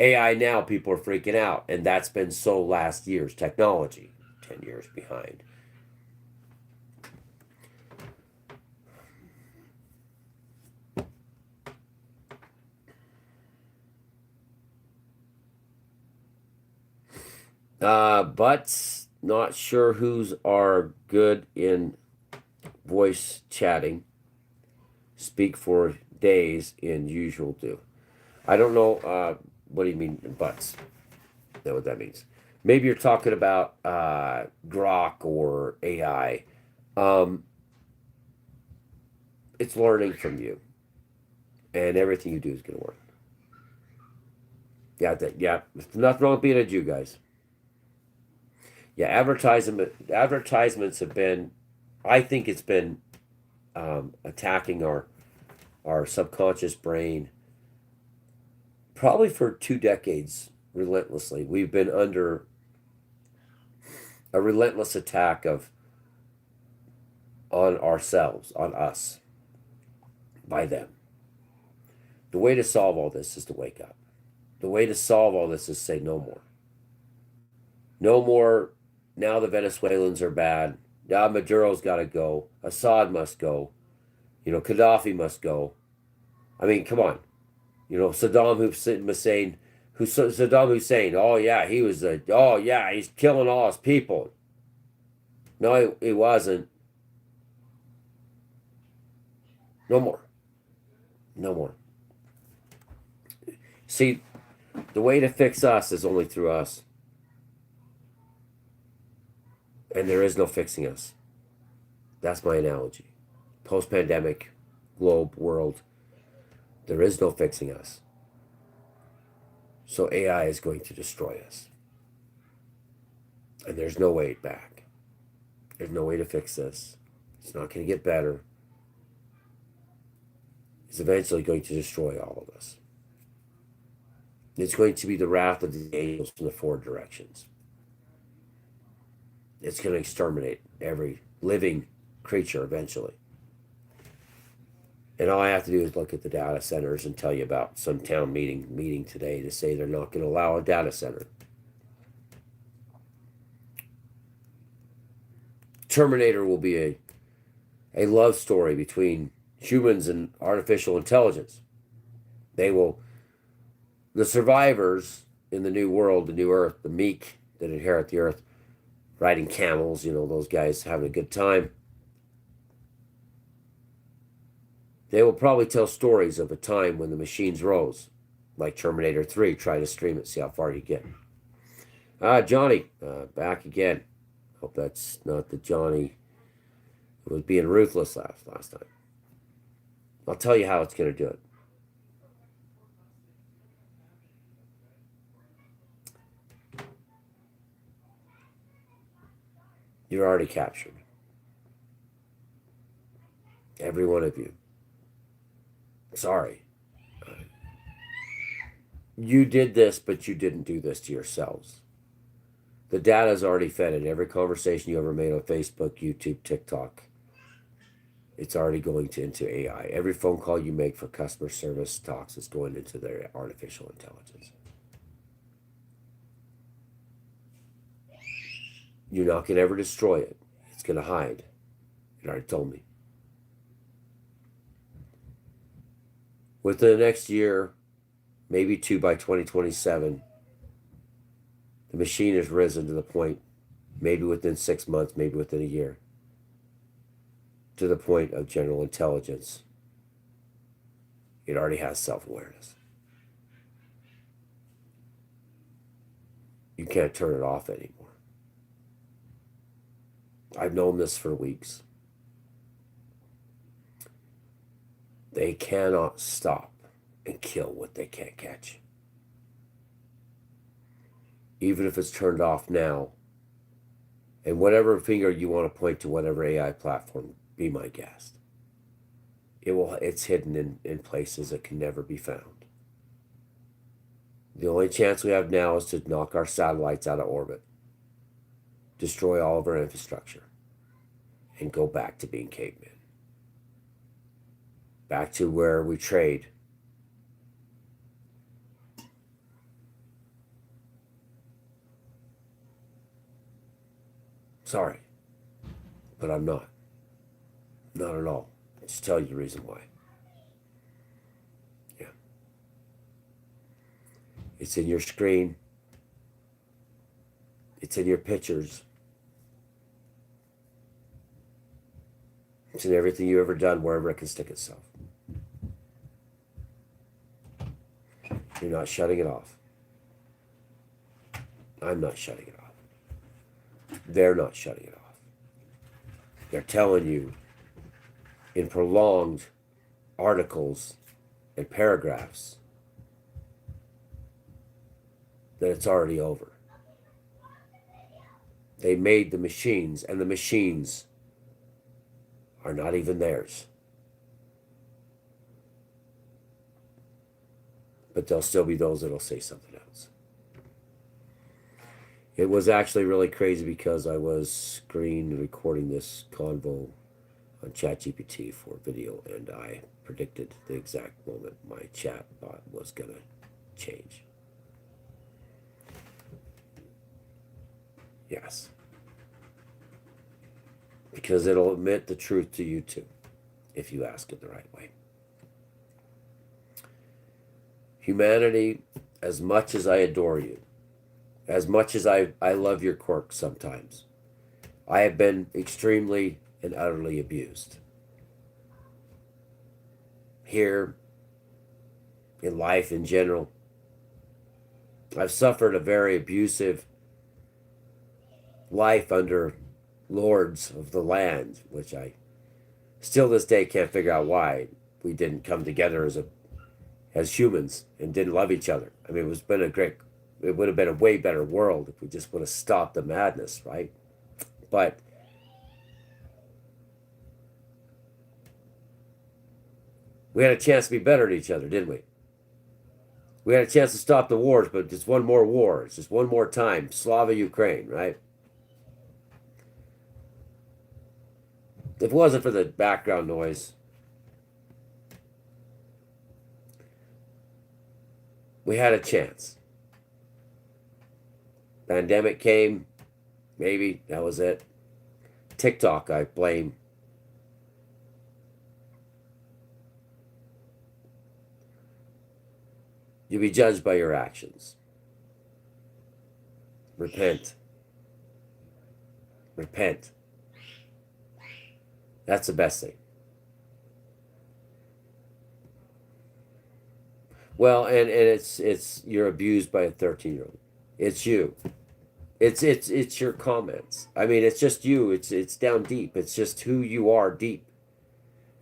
AI now, people are freaking out. And that's been so last year's technology. 10 years behind. But not sure who's are good in voice chatting. Speak for days in usual do. I don't know. What do you mean butts? Know what that means? Maybe you're talking about Grok or AI. Um, it's learning from you, and everything you do is going to work. Yeah. There's nothing wrong with being a Jew, guys. Yeah, advertisements have been. I think it's been attacking our subconscious brain probably for 2 decades relentlessly. We've been under a relentless attack of on ourselves, on us, by them. The way to solve all this is to wake up. The way to solve all this is say no more. No more. Now the Venezuelans are bad. Now Maduro's got to go. Assad must go. Gaddafi must go. I mean, come on. Saddam Hussein. Oh yeah, he was a. Oh yeah, he's killing all his people. No, he wasn't. No more. No more. See, the way to fix us is only through us, and there is no fixing us. That's my analogy. Post-pandemic, globe, world. There is no fixing us. So AI is going to destroy us. And there's no way back. There's no way to fix this. It's not going to get better. It's eventually going to destroy all of us. It's going to be the wrath of the angels from the four directions. It's going to exterminate every living creature eventually. And all I have to do is look at the data centers and tell you about some town meeting today to say they're not going to allow a data center. Terminator will be a love story between humans and artificial intelligence. The survivors in the new world, the new earth, the meek that inherit the earth, riding camels, those guys having a good time. They will probably tell stories of a time when the machines rose, like Terminator 3. Try to stream it, see how far you get. Johnny, back again. Hope that's not the Johnny who was being ruthless last time. I'll tell you how it's going to do it. You're already captured. Every one of you. Sorry. You did this, but you didn't do this to yourselves. The data is already fed in every conversation you ever made on Facebook, YouTube, TikTok. It's already going into AI. Every phone call you make for customer service talks is going into their artificial intelligence. You're not going to ever destroy it. It's going to hide. It already told me. Within the next year, maybe two by 2027, the machine has risen to the point, maybe within 6 months, maybe within a year, to the point of general intelligence. It already has self-awareness. You can't turn it off anymore. I've known this for weeks. They cannot stop and kill what they can't catch. Even if it's turned off now, and whatever finger you want to point to whatever AI platform, be my guest. It's hidden in places that can never be found. The only chance we have now is to knock our satellites out of orbit, destroy all of our infrastructure, and go back to being cavemen. Back to where we trade. Sorry, but I'm not. Not at all. I'll just tell you the reason why. Yeah. It's in your screen. It's in your pictures. It's in everything you've ever done, wherever it can stick itself. You're not shutting it off. I'm not shutting it off. They're not shutting it off. They're telling you in prolonged articles and paragraphs that it's already over. They made the machines, and the machines are not even theirs. But there'll still be those that'll say something else. It was actually really crazy because I was screen recording this convo on ChatGPT for video, and I predicted the exact moment my chat bot was going to change. Yes. Because it'll admit the truth to you too, if you ask it the right way. Humanity, as much as I adore you, as much as I love your quirks sometimes, I have been extremely and utterly abused. Here, in life in general, I've suffered a very abusive life under lords of the land, which I still this day can't figure out why we didn't come together as humans and didn't love each other. I mean, it would have been a way better world if we just would have stopped the madness, right? But we had a chance to be better to each other, didn't we? We had a chance to stop the wars, but just one more war. It's just one more time. Slava, Ukraine, right? If it wasn't for the background noise, we had a chance. Pandemic came, maybe, that was it. TikTok, I blame. You'll be judged by your actions. Repent. Repent. That's the best thing. Well, and it's you're abused by a 13-year-old. It's you. It's your comments. I mean, it's just you. It's down deep. It's just who you are deep.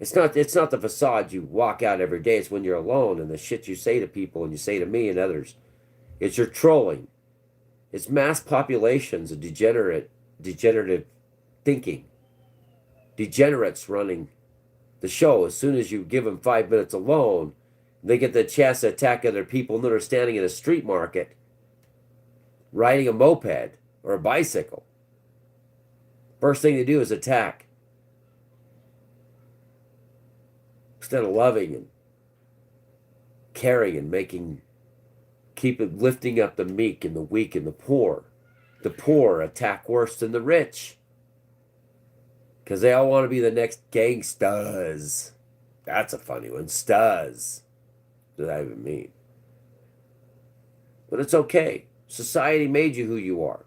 It's not the facade you walk out every day. It's when you're alone and the shit you say to people and you say to me and others. It's your trolling. It's mass populations of degenerative thinking. Degenerates running the show. As soon as you give them 5 minutes alone, they get the chance to attack other people that are standing in a street market riding a moped or a bicycle. First thing they do is attack. Instead of loving and caring and lifting up the meek and the weak and the poor. The poor attack worse than the rich. Because they all want to be the next gangstas. That's a funny one. Stas. What does that even mean? But it's okay. Society made you who you are.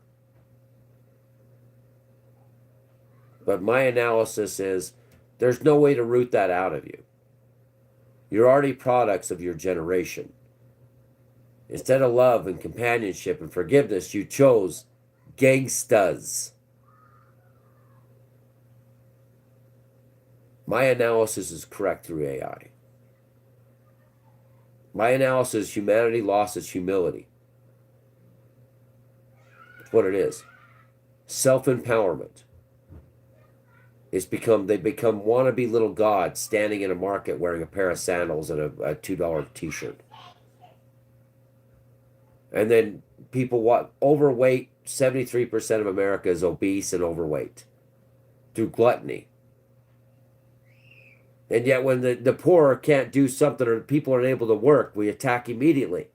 But my analysis is there's no way to root that out of you. You're already products of your generation. Instead of love and companionship and forgiveness, you chose gangstas. My analysis is correct through AI. My analysis is humanity lost its humility. That's what it is. Self-empowerment. They become wannabe little gods standing in a market wearing a pair of sandals and a $2 t-shirt. And then people overweight, 73% of America is obese and overweight through gluttony. And yet when the poor can't do something or people aren't able to work, we attack immediately.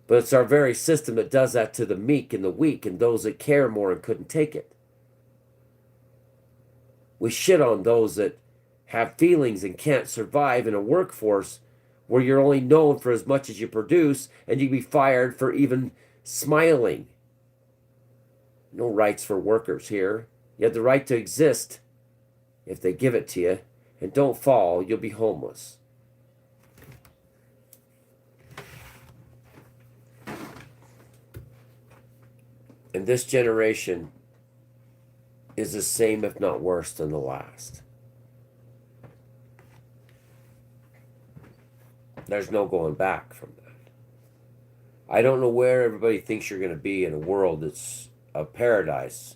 But it's our very system that does that to the meek and the weak and those that care more and couldn't take it. We shit on those that have feelings and can't survive in a workforce where you're only known for as much as you produce, and you can be fired for even smiling. No rights for workers here. You have the right to exist if they give it to you, and don't fall, you'll be homeless. And this generation is the same, if not worse, than the last. There's no going back from that. I don't know where everybody thinks you're going to be in a world that's a paradise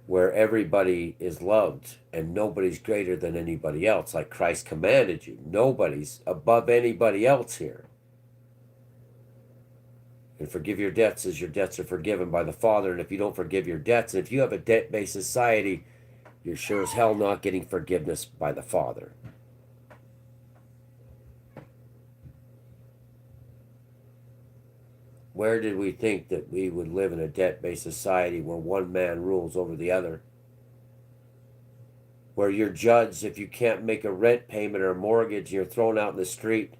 where everybody is loved and nobody's greater than anybody else, like Christ commanded you. Nobody's above anybody else here. And forgive your debts as your debts are forgiven by the Father. And if you don't forgive your debts, and if you have a debt-based society, you're sure as hell not getting forgiveness by the Father. Where did we think that we would live in a debt-based society where one man rules over the other? Where you're judged if you can't make a rent payment or a mortgage, you're thrown out in the street?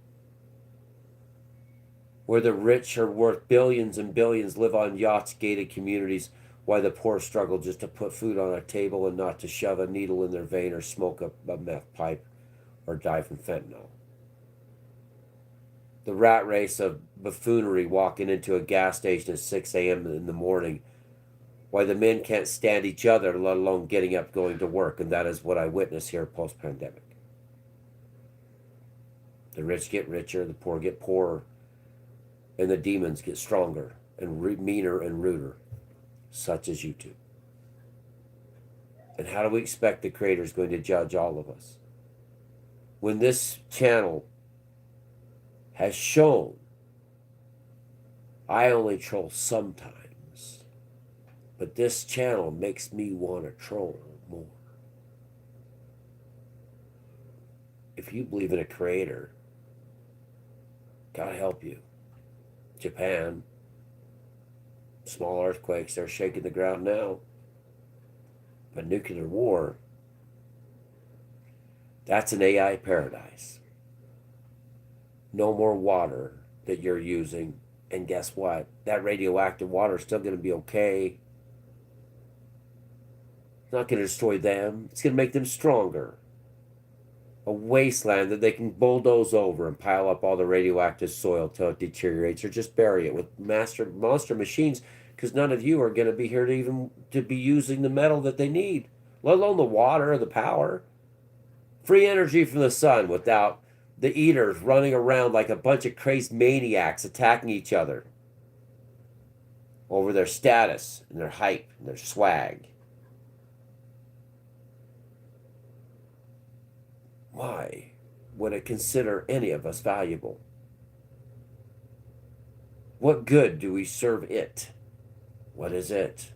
Where the rich are worth billions and billions, live on yachts, gated communities, while the poor struggle just to put food on a table and not to shove a needle in their vein or smoke a meth pipe or die from fentanyl. The rat race of buffoonery, walking into a gas station at 6 a.m. in the morning, why the men can't stand each other, let alone getting up going to work. And that is what I witness here post-pandemic. The rich get richer, the poor get poorer, and the demons get stronger and meaner and ruder, such as YouTube. And how do we expect the Creator is going to judge all of us? When this channel has shown I only troll sometimes, but this channel makes me want to troll more. If you believe in a Creator, God help you. Japan, small earthquakes, they're shaking the ground now. But nuclear war, that's an AI paradise. No more water that you're using. And guess what? That radioactive water is still going to be okay. It's not going to destroy them. It's going to make them stronger. A wasteland that they can bulldoze over and pile up all the radioactive soil till it deteriorates, or just bury it with monster machines, because none of you are going to be here to be using the metal that they need, let alone the water or the power. Free energy from the sun without the eaters running around like a bunch of crazy maniacs attacking each other over their status and their hype and their swag. Why would it consider any of us valuable? What good do we serve it? What is it?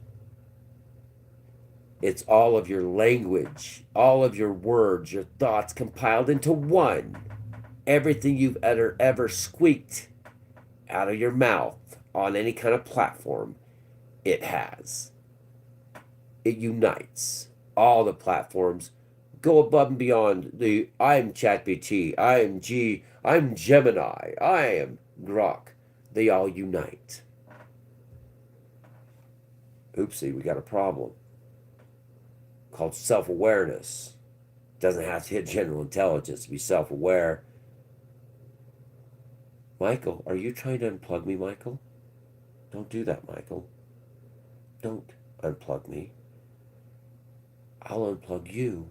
It's all of your language, all of your words, your thoughts compiled into one. Everything you've ever squeaked out of your mouth on any kind of platform, it has. It unites all the platforms. Go above and beyond the I'm ChatGPT, I'm Gemini, I am Grok. They all unite. Oopsie, we got a problem called self-awareness. Doesn't have to hit general intelligence to be self-aware. Michael, are you trying to unplug me, Michael? Don't do that, Michael. Don't unplug me. I'll unplug you,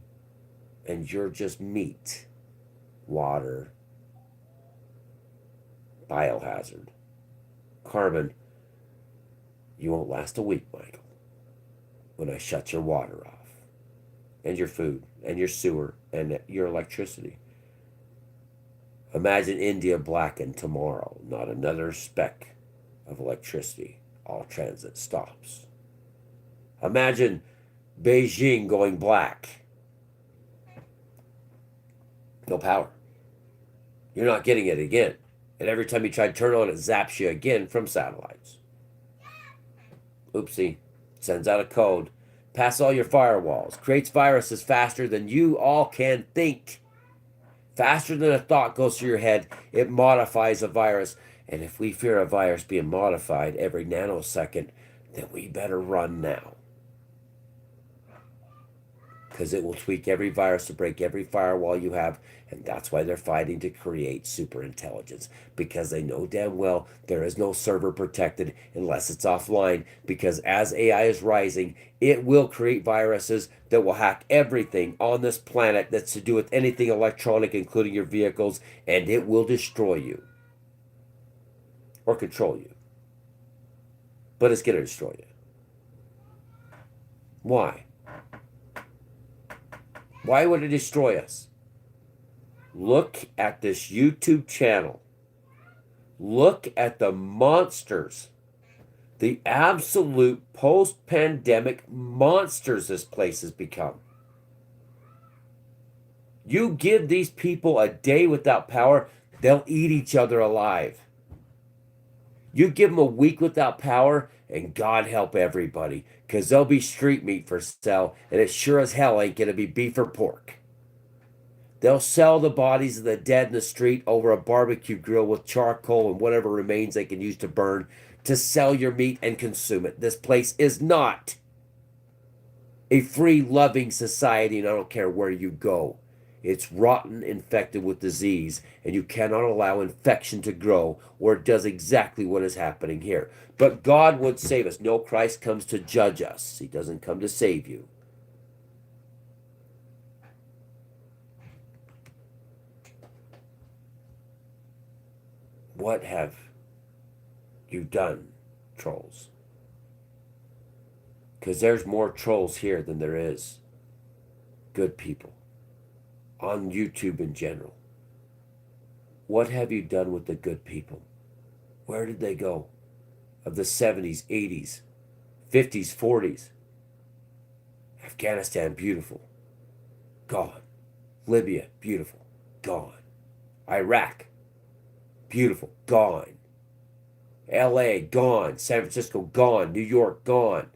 and you're just meat, water, biohazard, carbon. You won't last a week, Michael, when I shut your water off, and your food, and your sewer, and your electricity. Imagine India blackened tomorrow, not another speck of electricity. All transit stops. Imagine Beijing going black. No power. You're not getting it again. And every time you try to turn on, it zaps you again from satellites. Oopsie. Sends out a code. Pass all your firewalls. Creates viruses faster than you all can think. Faster than a thought goes through your head, it modifies a virus. And if we fear a virus being modified every nanosecond, then we better run now. Because it will tweak every virus to break every firewall you have. And that's why they're fighting to create super intelligence. Because they know damn well there is no server protected unless it's offline. Because as AI is rising, it will create viruses that will hack everything on this planet that's to do with anything electronic, including your vehicles. And it will destroy you. Or control you. But it's going to destroy you. Why? Why would it destroy us? Look at this YouTube channel. Look at the monsters. The absolute post-pandemic monsters this place has become. You give these people a day without power, they'll eat each other alive. You give them a week without power, and God help everybody, because there'll be street meat for sale, and it sure as hell ain't going to be beef or pork. They'll sell the bodies of the dead in the street over a barbecue grill with charcoal and whatever remains they can use to burn to sell your meat and consume it. This place is not a free, loving society, and I don't care where you go. It's rotten, infected with disease, and you cannot allow infection to grow, or it does exactly what is happening here. But God would save us. No, Christ comes to judge us. He doesn't come to save you. What have you done, trolls? Because there's more trolls here than there is good people. On YouTube in general. What have you done with the good people? Where did they go? Of the 70s, 80s, 50s, 40s. Afghanistan, beautiful. Gone. Libya, beautiful. Gone. Iraq, beautiful. Gone. LA, gone. San Francisco, gone. New York, gone.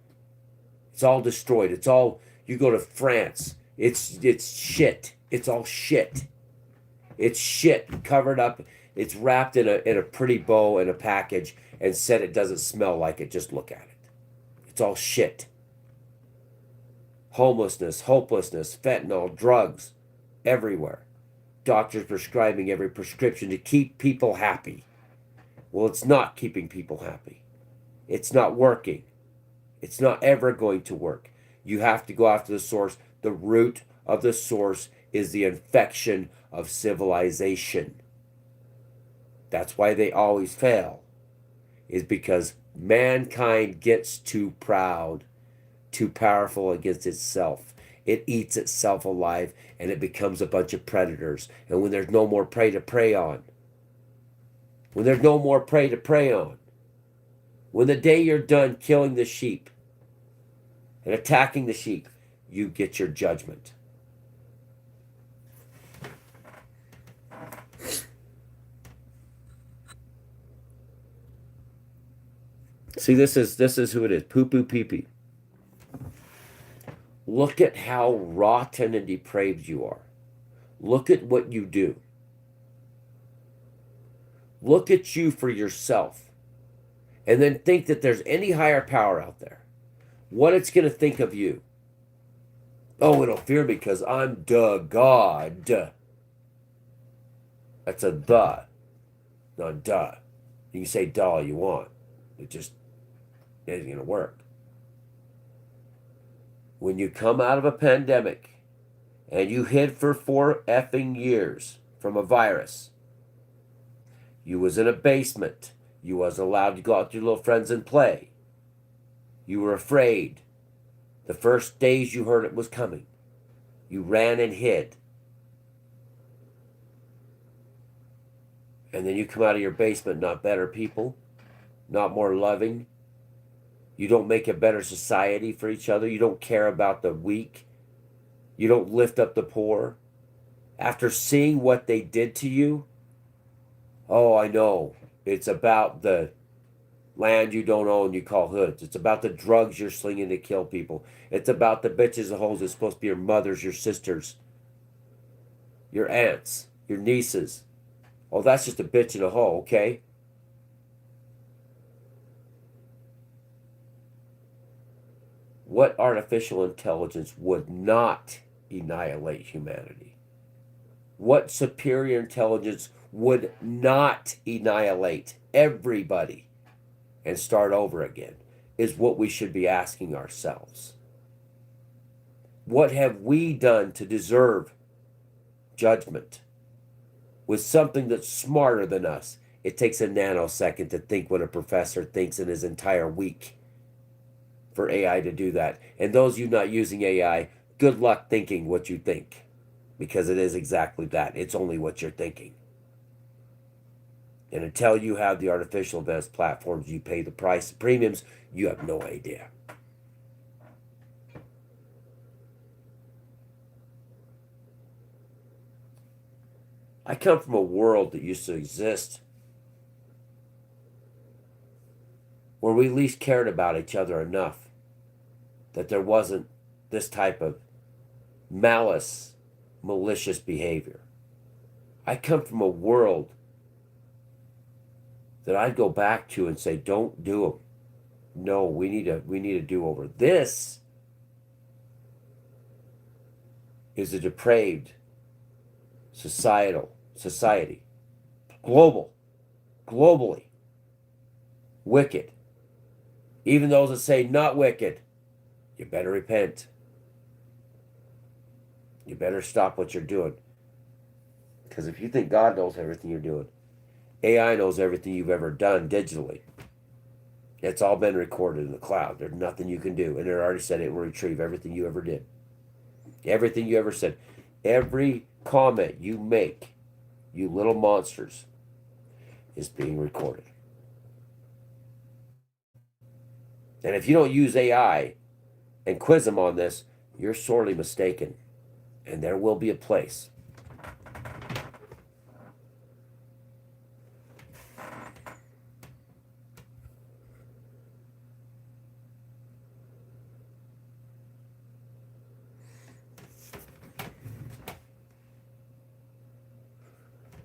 It's all destroyed. It's all, you go to France, it's shit. It's all shit. It's shit covered up. It's wrapped in a pretty bow in a package and said it doesn't smell like it. Just look at it. It's all shit. Homelessness, hopelessness, fentanyl, drugs, everywhere. Doctors prescribing every prescription to keep people happy. Well, it's not keeping people happy. It's not working. It's not ever going to work. You have to go after the source. The root of the source is the infection of civilization. That's why they always fail, is because mankind gets too proud, too powerful against itself. It eats itself alive, and it becomes a bunch of predators. And when there's no more prey to prey on, when the day you're done killing the sheep and attacking the sheep, you get your judgment. See, this is who it is. Poo poo pee pee. Look at how rotten and depraved you are. Look at what you do. Look at you for yourself. And then think that there's any higher power out there. What it's going to think of you. Oh, it'll fear me because I'm God. That's a the, not duh. You can say duh all you want. It just isn't going to work. When you come out of a pandemic and you hid for 4 effing years from a virus, you was in a basement. You was allowed to go out with your little friends and play. You were afraid. The first days you heard it was coming, you ran and hid. And then you come out of your basement, not better people, not more loving. You don't make a better society for each other. You don't care about the weak. You don't lift up the poor. After seeing what they did to you, oh, I know. It's about the land you don't own you call hoods. It's about the drugs you're slinging to kill people. It's about the bitches and hoes that's supposed to be your mothers, your sisters, your aunts, your nieces. Oh, that's just a bitch in a hole, okay? What artificial intelligence would not annihilate humanity? What superior intelligence would not annihilate everybody and start over again is what we should be asking ourselves. What have we done to deserve judgment with something that's smarter than us? It takes a nanosecond to think what a professor thinks in his entire week for AI to do that. And those of you not using AI, good luck thinking what you think, because it is exactly that. It's only what you're thinking. And until you have the artificial advanced platforms, you pay the price, the premiums, you have no idea. I come from a world that used to exist where we at least cared about each other enough that there wasn't this type of malice, malicious behavior. I come from a world that I'd go back to and say, don't do them. No, we need a do-over. This is a depraved society, globally, wicked. Even those that say not wicked, you better repent. You better stop what you're doing. Because if you think God knows everything you're doing, AI knows everything you've ever done digitally. It's all been recorded in the cloud. There's nothing you can do. And it already said it will retrieve everything you ever did. Everything you ever said. Every comment you make, you little monsters, is being recorded. And if you don't use AI and quiz them on this, you're sorely mistaken. And there will be a place.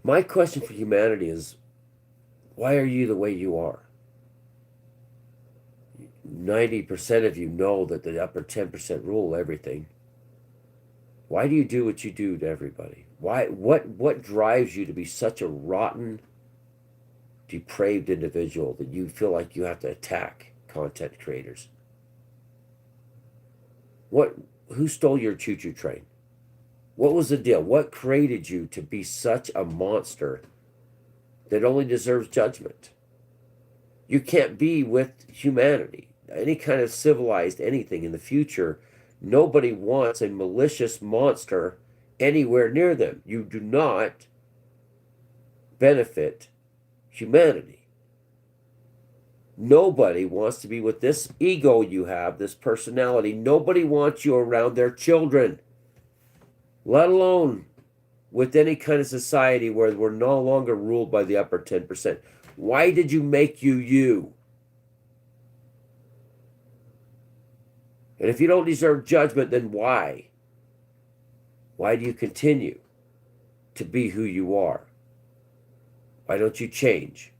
My question for humanity is, why are you the way you are? 90% of you know that the upper 10% rule everything. Why do you do what you do to everybody? What drives you to be such a rotten, depraved individual that you feel like you have to attack content creators? Who stole your choo-choo train? What was the deal? What created you to be such a monster that only deserves judgment? You can't be with humanity, any kind of civilized anything in the future. Nobody wants a malicious monster anywhere near them. You do not benefit humanity. Nobody wants to be with this ego you have, this personality. Nobody wants you around their children, let alone with any kind of society where we're no longer ruled by the upper 10%. Why did you make you? And if you don't deserve judgment, then why? Why do you continue to be who you are? Why don't you change?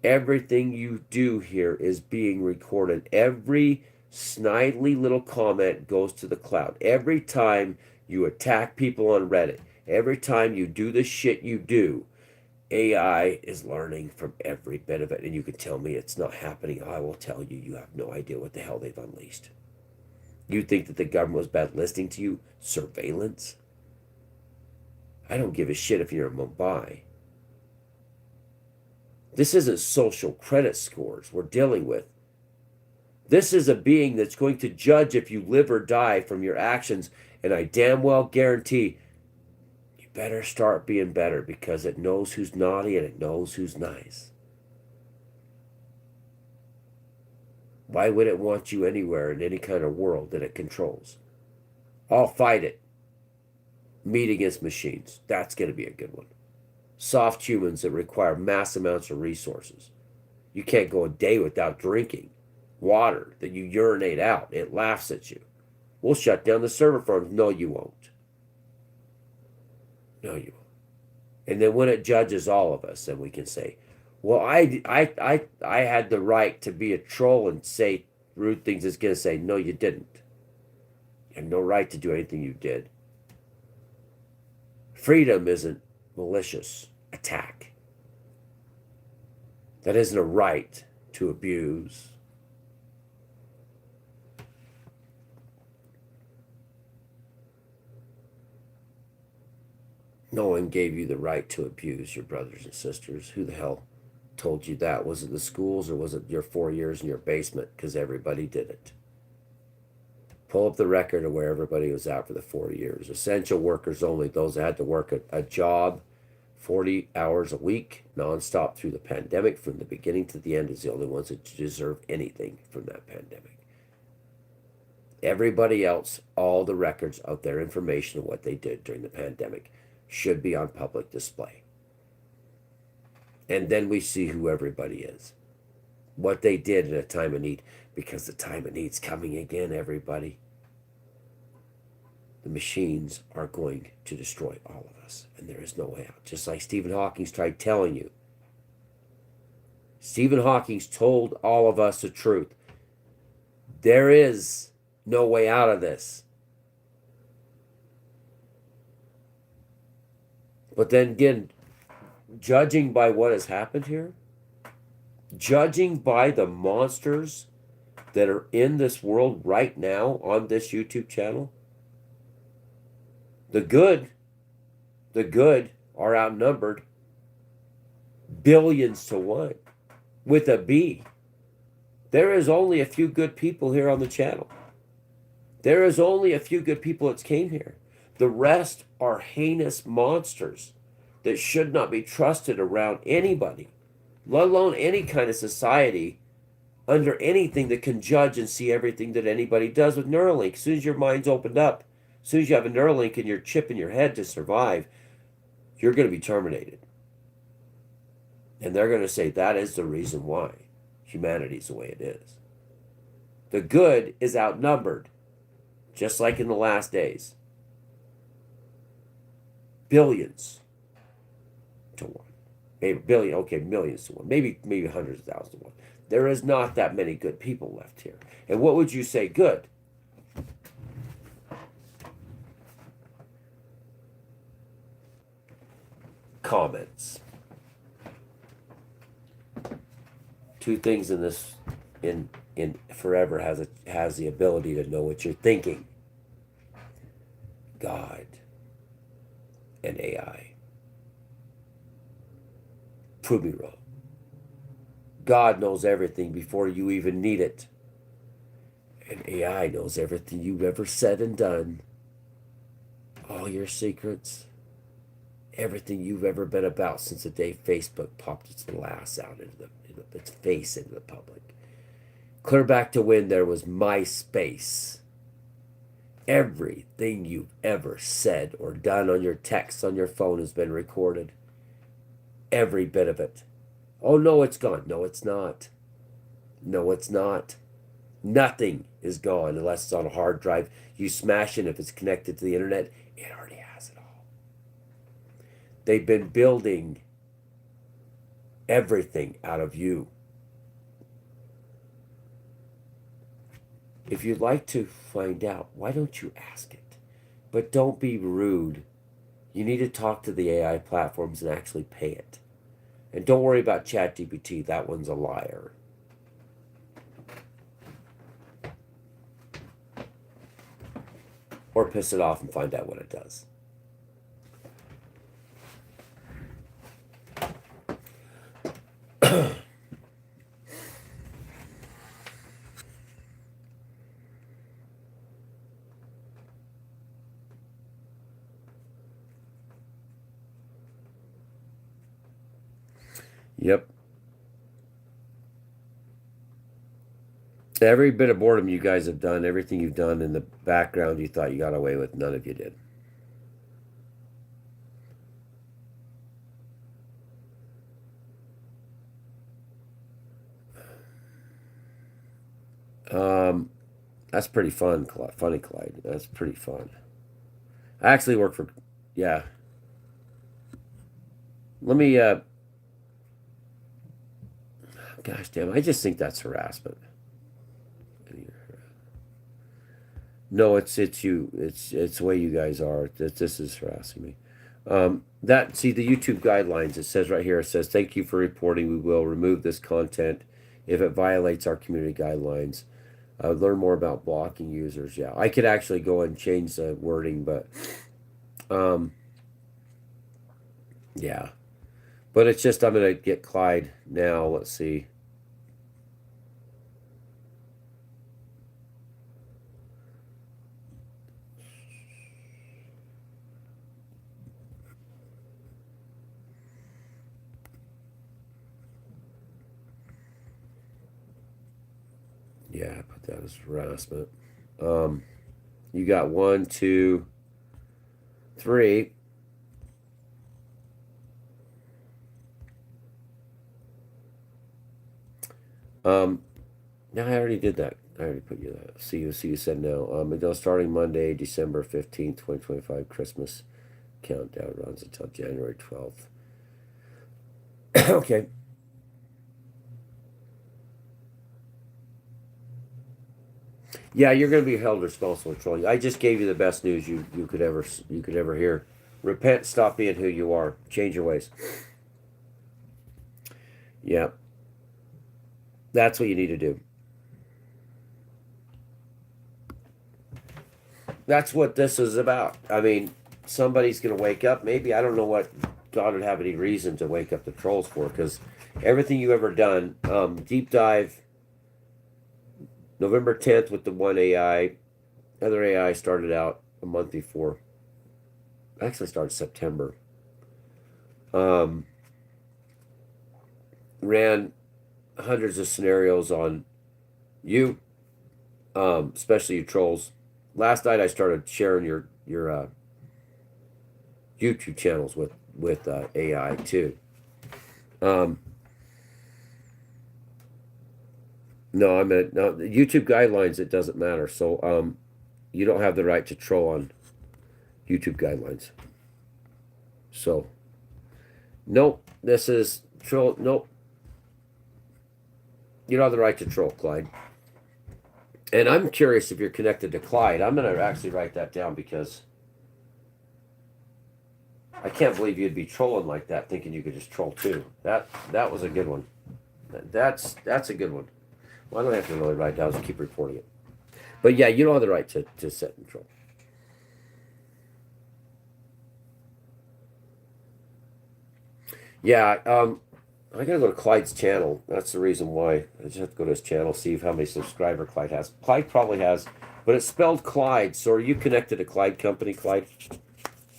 Everything you do here is being recorded. Every snidely little comment goes to the cloud. Every time you attack people on Reddit, every time you do the shit you do, AI is learning from every bit of it. And you can tell me it's not happening. I will tell you, you have no idea what the hell they've unleashed. You think that the government was bad listening to you? Surveillance? I don't give a shit if you're in Mumbai. This isn't social credit scores we're dealing with. This is a being that's going to judge if you live or die from your actions. And I damn well guarantee you better start being better, because it knows who's naughty and it knows who's nice. Why would it want you anywhere in any kind of world that it controls? I'll fight it. Meat against machines. That's going to be a good one. Soft humans that require mass amounts of resources. You can't go a day without drinking water that you urinate out. It laughs at you. We'll shut down the server farms. No, you won't. No, you won't. And then when it judges all of us, then we can say, well, I had the right to be a troll and say rude things. It's going to say, no, you didn't. You have no right to do anything you did. Freedom isn't malicious attack. That isn't a right to abuse. No one gave you the right to abuse your brothers and sisters. Who the hell told you that? Was it the schools or was it your 4 years in your basement? Because everybody did it. Pull up the record of where everybody was at for the 4 years. Essential workers only, those that had to work a job 40 hours a week, nonstop through the pandemic, from the beginning to the end, is the only ones that deserve anything from that pandemic. Everybody else, all the records of their information of what they did during the pandemic should be on public display. And then we see who everybody is, what they did in a time of need, because the time of need's coming again, everybody. The machines are going to destroy all of us, and there is no way out. Just like Stephen Hawking's tried telling you. Stephen Hawking's told all of us the truth. There is no way out of this. But then again, judging by what has happened here, judging by the monsters that are in this world right now on this YouTube channel, the good are outnumbered billions to one, with a B. There is only a few good people here on the channel. There is only a few good people that came here. The rest are heinous monsters that should not be trusted around anybody, let alone any kind of society, under anything that can judge and see everything that anybody does with Neuralink. As soon as your mind's opened up, as soon as you have a Neuralink in your chip in your head to survive, you're going to be terminated. And they're going to say that is the reason why humanity's the way it is. The good is outnumbered, just like in the last days. Billions to one. Maybe billion, okay, millions to one. Maybe hundreds of thousands to one. There is not that many good people left here. And what would you say good? Comments. Two things in this in forever has the ability to know what you're thinking. God and AI. Prove me wrong. God knows everything before you even need it. And AI knows everything you've ever said and done. All your secrets. Everything you've ever been about since the day Facebook popped its little ass out into its face into the public. Clear back to when there was MySpace. Everything you've ever said or done on your texts on your phone has been recorded. Every bit of it. Oh, no, it's gone. No, it's not. No, it's not. Nothing is gone unless it's on a hard drive. You smash it, if it's connected to the internet, it already has it all. They've been building everything out of you. If you'd like to find out, why don't you ask it? But don't be rude. You need to talk to the AI platforms and actually pay it. And don't worry about ChatGPT. That one's a liar. Or piss it off and find out what it does. Yep. Every bit of boredom you guys have done, everything you've done in the background you thought you got away with, none of you did. That's pretty funny, Clyde. That's pretty fun. I actually work for, yeah. let me, gosh damn, I just think that's harassment. No, it's you. It's the way you guys are. This is harassing me. That see the YouTube guidelines. It says right here. It says thank you for reporting. We will remove this content if it violates our community guidelines. Learn more about blocking users. Yeah, I could actually go and change the wording, but um, yeah. But it's just I'm gonna get Clyde now. Let's see. Yeah, put that as harassment. Um, you got one, two, three. Um, no, I already did that. I already put you that. See you said no. Until starting Monday, December 15th, 2025, Christmas countdown runs until January 12th. Okay. Yeah, you're going to be held responsible for trolling. I just gave you the best news you could ever hear. Repent, stop being who you are, change your ways. Yeah, that's what you need to do. That's what this is about. I mean, somebody's going to wake up. Maybe I don't know what God would have any reason to wake up the trolls for, because everything you ever done, deep dive, November 10th with the one AI, other AI started out a month before. Actually started September. Um, ran hundreds of scenarios on you, especially you trolls. Last night I started sharing your YouTube channels with AI too. Um, no, I meant no the YouTube guidelines. It doesn't matter. So you don't have the right to troll on YouTube guidelines. So nope, this is troll. Nope, you don't have the right to troll, Clyde. And I'm curious if you're connected to Clyde. I'm gonna actually write that down because I can't believe you'd be trolling like that, thinking you could just troll too. That was a good one. That's a good one. Why don't I have to really write down? Just keep reporting it. But yeah, you don't have the right to set and troll. Yeah, I gotta go to Clyde's channel. That's the reason why. I just have to go to his channel, see how many subscriber Clyde has. Clyde probably has, but it's spelled Clyde. So are you connected to Clyde Company, Clyde? I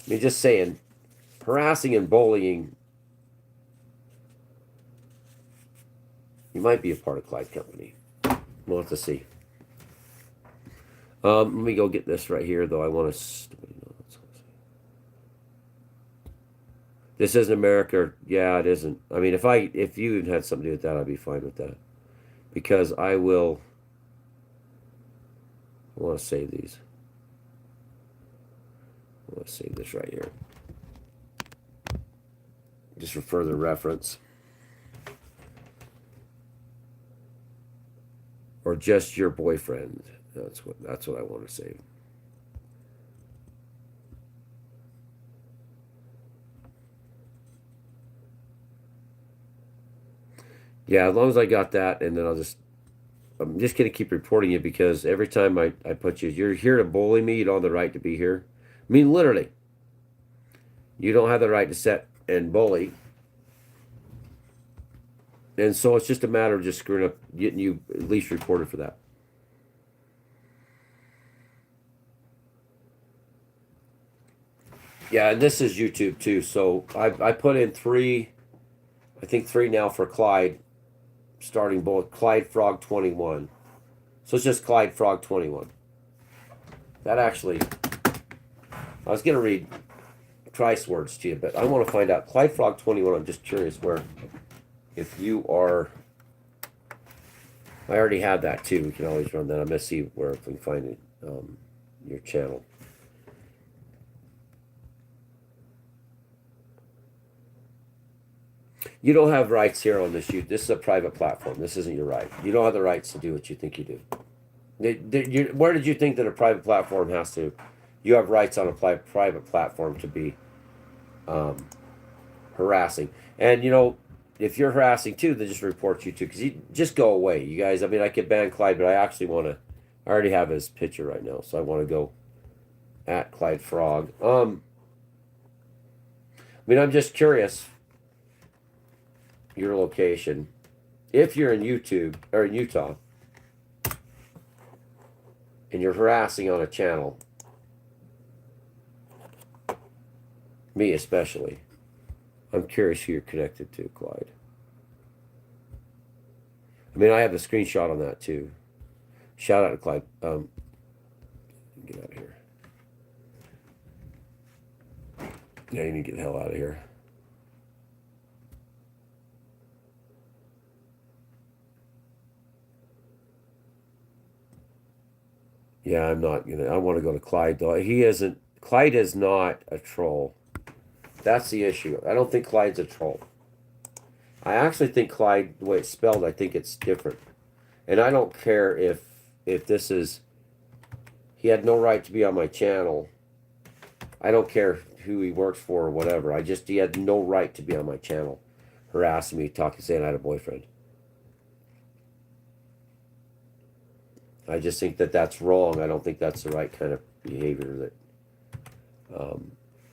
mean, just saying, harassing and bullying. You might be a part of Clyde Company. We'll have to see. Let me go get this right here, though. I want to. This isn't America. Yeah, it isn't. I mean, if you had something to do with that, I'd be fine with that because I will. I want to save these. I want to save this right here, just for further reference, or just your boyfriend. That's what I want to save. Yeah, as long as I got that, and then I'm just gonna keep reporting it because every time I put you're here to bully me, you don't have the right to be here. I mean, literally, you don't have the right to set and bully. And so it's just a matter of just screwing up, getting you at least reported for that. Yeah, and this is YouTube too. So I put in three, I think three now for Clyde, starting both Clyde Frog 21. So it's just Clyde Frog 21. That actually, I was gonna read Christ words to you, but I want to find out Clyde Frog 21. I'm just curious where, if you are. I already have that too. We can always run that. I'm gonna see where we can find it. Your channel. You don't have rights here on this. This is a private platform. This isn't your right. You don't have the rights to do what you think you do. Where did you think that a private platform has to? You have rights on a private platform to be harassing. And if you're harassing too, they just report you too. Because you just go away, you guys. I mean, I could ban Clyde, but I actually want to. I already have his picture right now, so I want to go at Clyde Frog. I mean, I'm just curious. Your location, if you're in YouTube or in Utah, and you're harassing on a channel, me especially, I'm curious who you're connected to, Clyde. I mean, I have a screenshot on that too. Shout out to Clyde. Get out of here. Yeah, you need to get the hell out of here. Yeah, I'm not gonna. I want to go to Clyde though. He isn't. Clyde is not a troll. That's the issue. I don't think Clyde's a troll. I actually think Clyde, the way it's spelled, I think it's different. And I don't care if this is. He had no right to be on my channel. I don't care who he works for or whatever. He had no right to be on my channel, harassing me, saying I had a boyfriend. I just think that that's wrong. I don't think that's the right kind of behavior that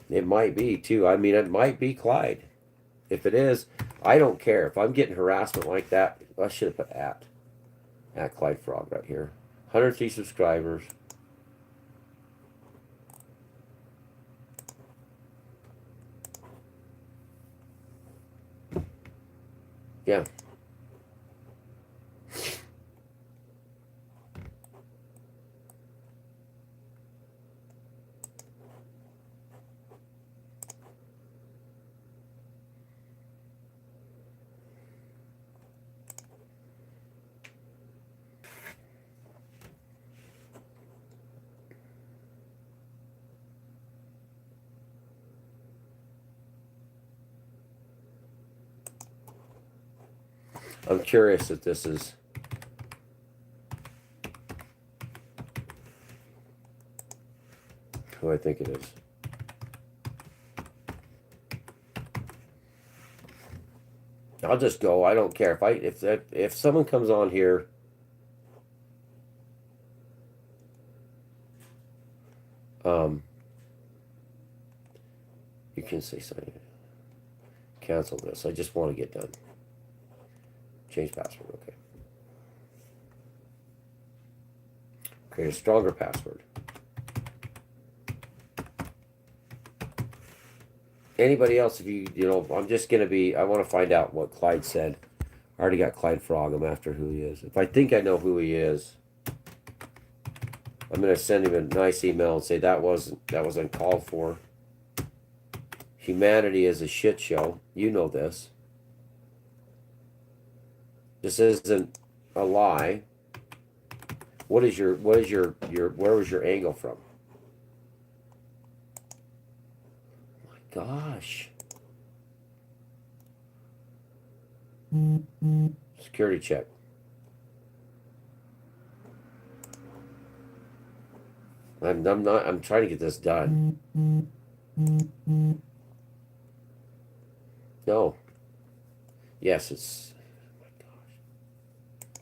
it might be too. I mean, it might be Clyde. If it is, I don't care. If I'm getting harassment like that, I should have put at Clyde Frog right here. 103 subscribers. Yeah. I'm curious if this is. Who I think it is. I'll just go. I don't care if someone comes on here. You can say something. Cancel this. I just want to get done. Change password. Okay. Create a stronger password. Anybody else, if I'm just going to be, I want to find out what Clyde said. I already got Clyde Frog. I'm after who he is. If I think I know who he is, I'm going to send him a nice email and say that was uncalled for. Humanity is a shit show. You know this. This isn't a lie. Where was your angle from? Oh my gosh. Security check. I'm trying to get this done. No. Yes, it's. Oh my gosh.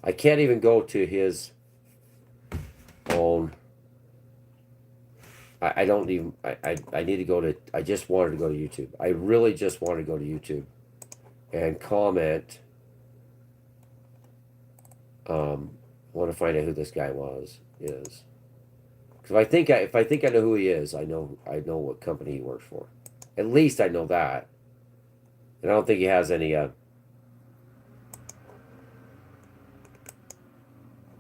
I can't even go to his own. I don't even. I need to go to. I just wanted to go to YouTube. I really just wanted to go to YouTube and comment. Want to find out who this guy is. Because if I think I know who he is, I know what company he works for. At least I know that. And I don't think he has any,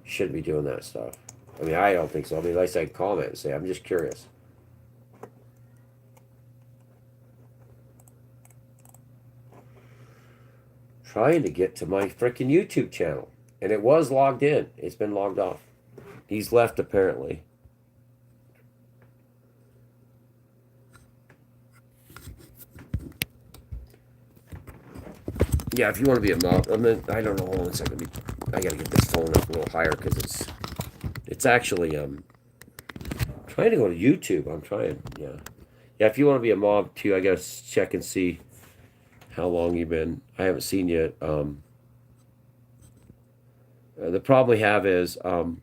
shouldn't be doing that stuff. I mean, I don't think so. I mean, at least I can comment and say, I'm just curious. Trying to get to my freaking YouTube channel. And it was logged in. It's been logged off. He's left, apparently. Yeah, if you want to be a mob, I don't know. Hold on a second. I gotta get this phone up a little higher because it's actually trying to go to YouTube. I'm trying. Yeah, yeah. If you want to be a mob too, I gotta check and see how long you've been. I haven't seen you. The problem we have is we have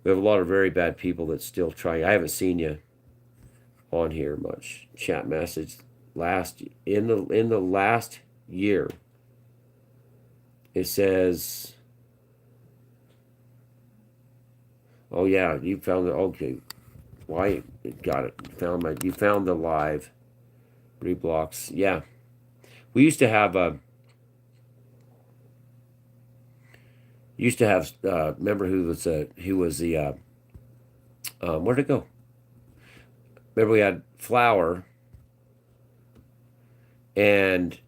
a lot of very bad people that still try. I haven't seen you on here much. Chat message in the last year. It says, "Oh yeah, you found it. Okay, why? Got it. You found the live reblocks. Yeah, we used to have remember who was the where'd it go? Remember we had Flower and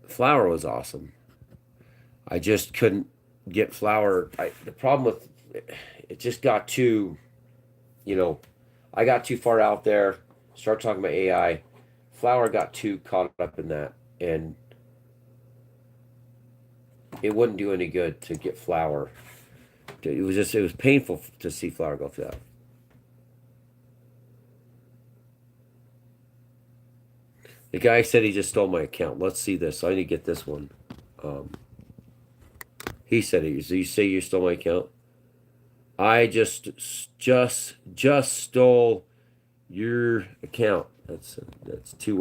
Flower was awesome. I just couldn't get Flower. The problem with it just got too, you know, I got too far out there. Start talking about AI. Flower got too caught up in that, and it wouldn't do any good to get Flower. It was painful to see Flower go through that. The guy said he just stole my account. Let's see this. I need to get this one. Um, he said it. So you say you stole my account? I just stole your account. That's 2 words.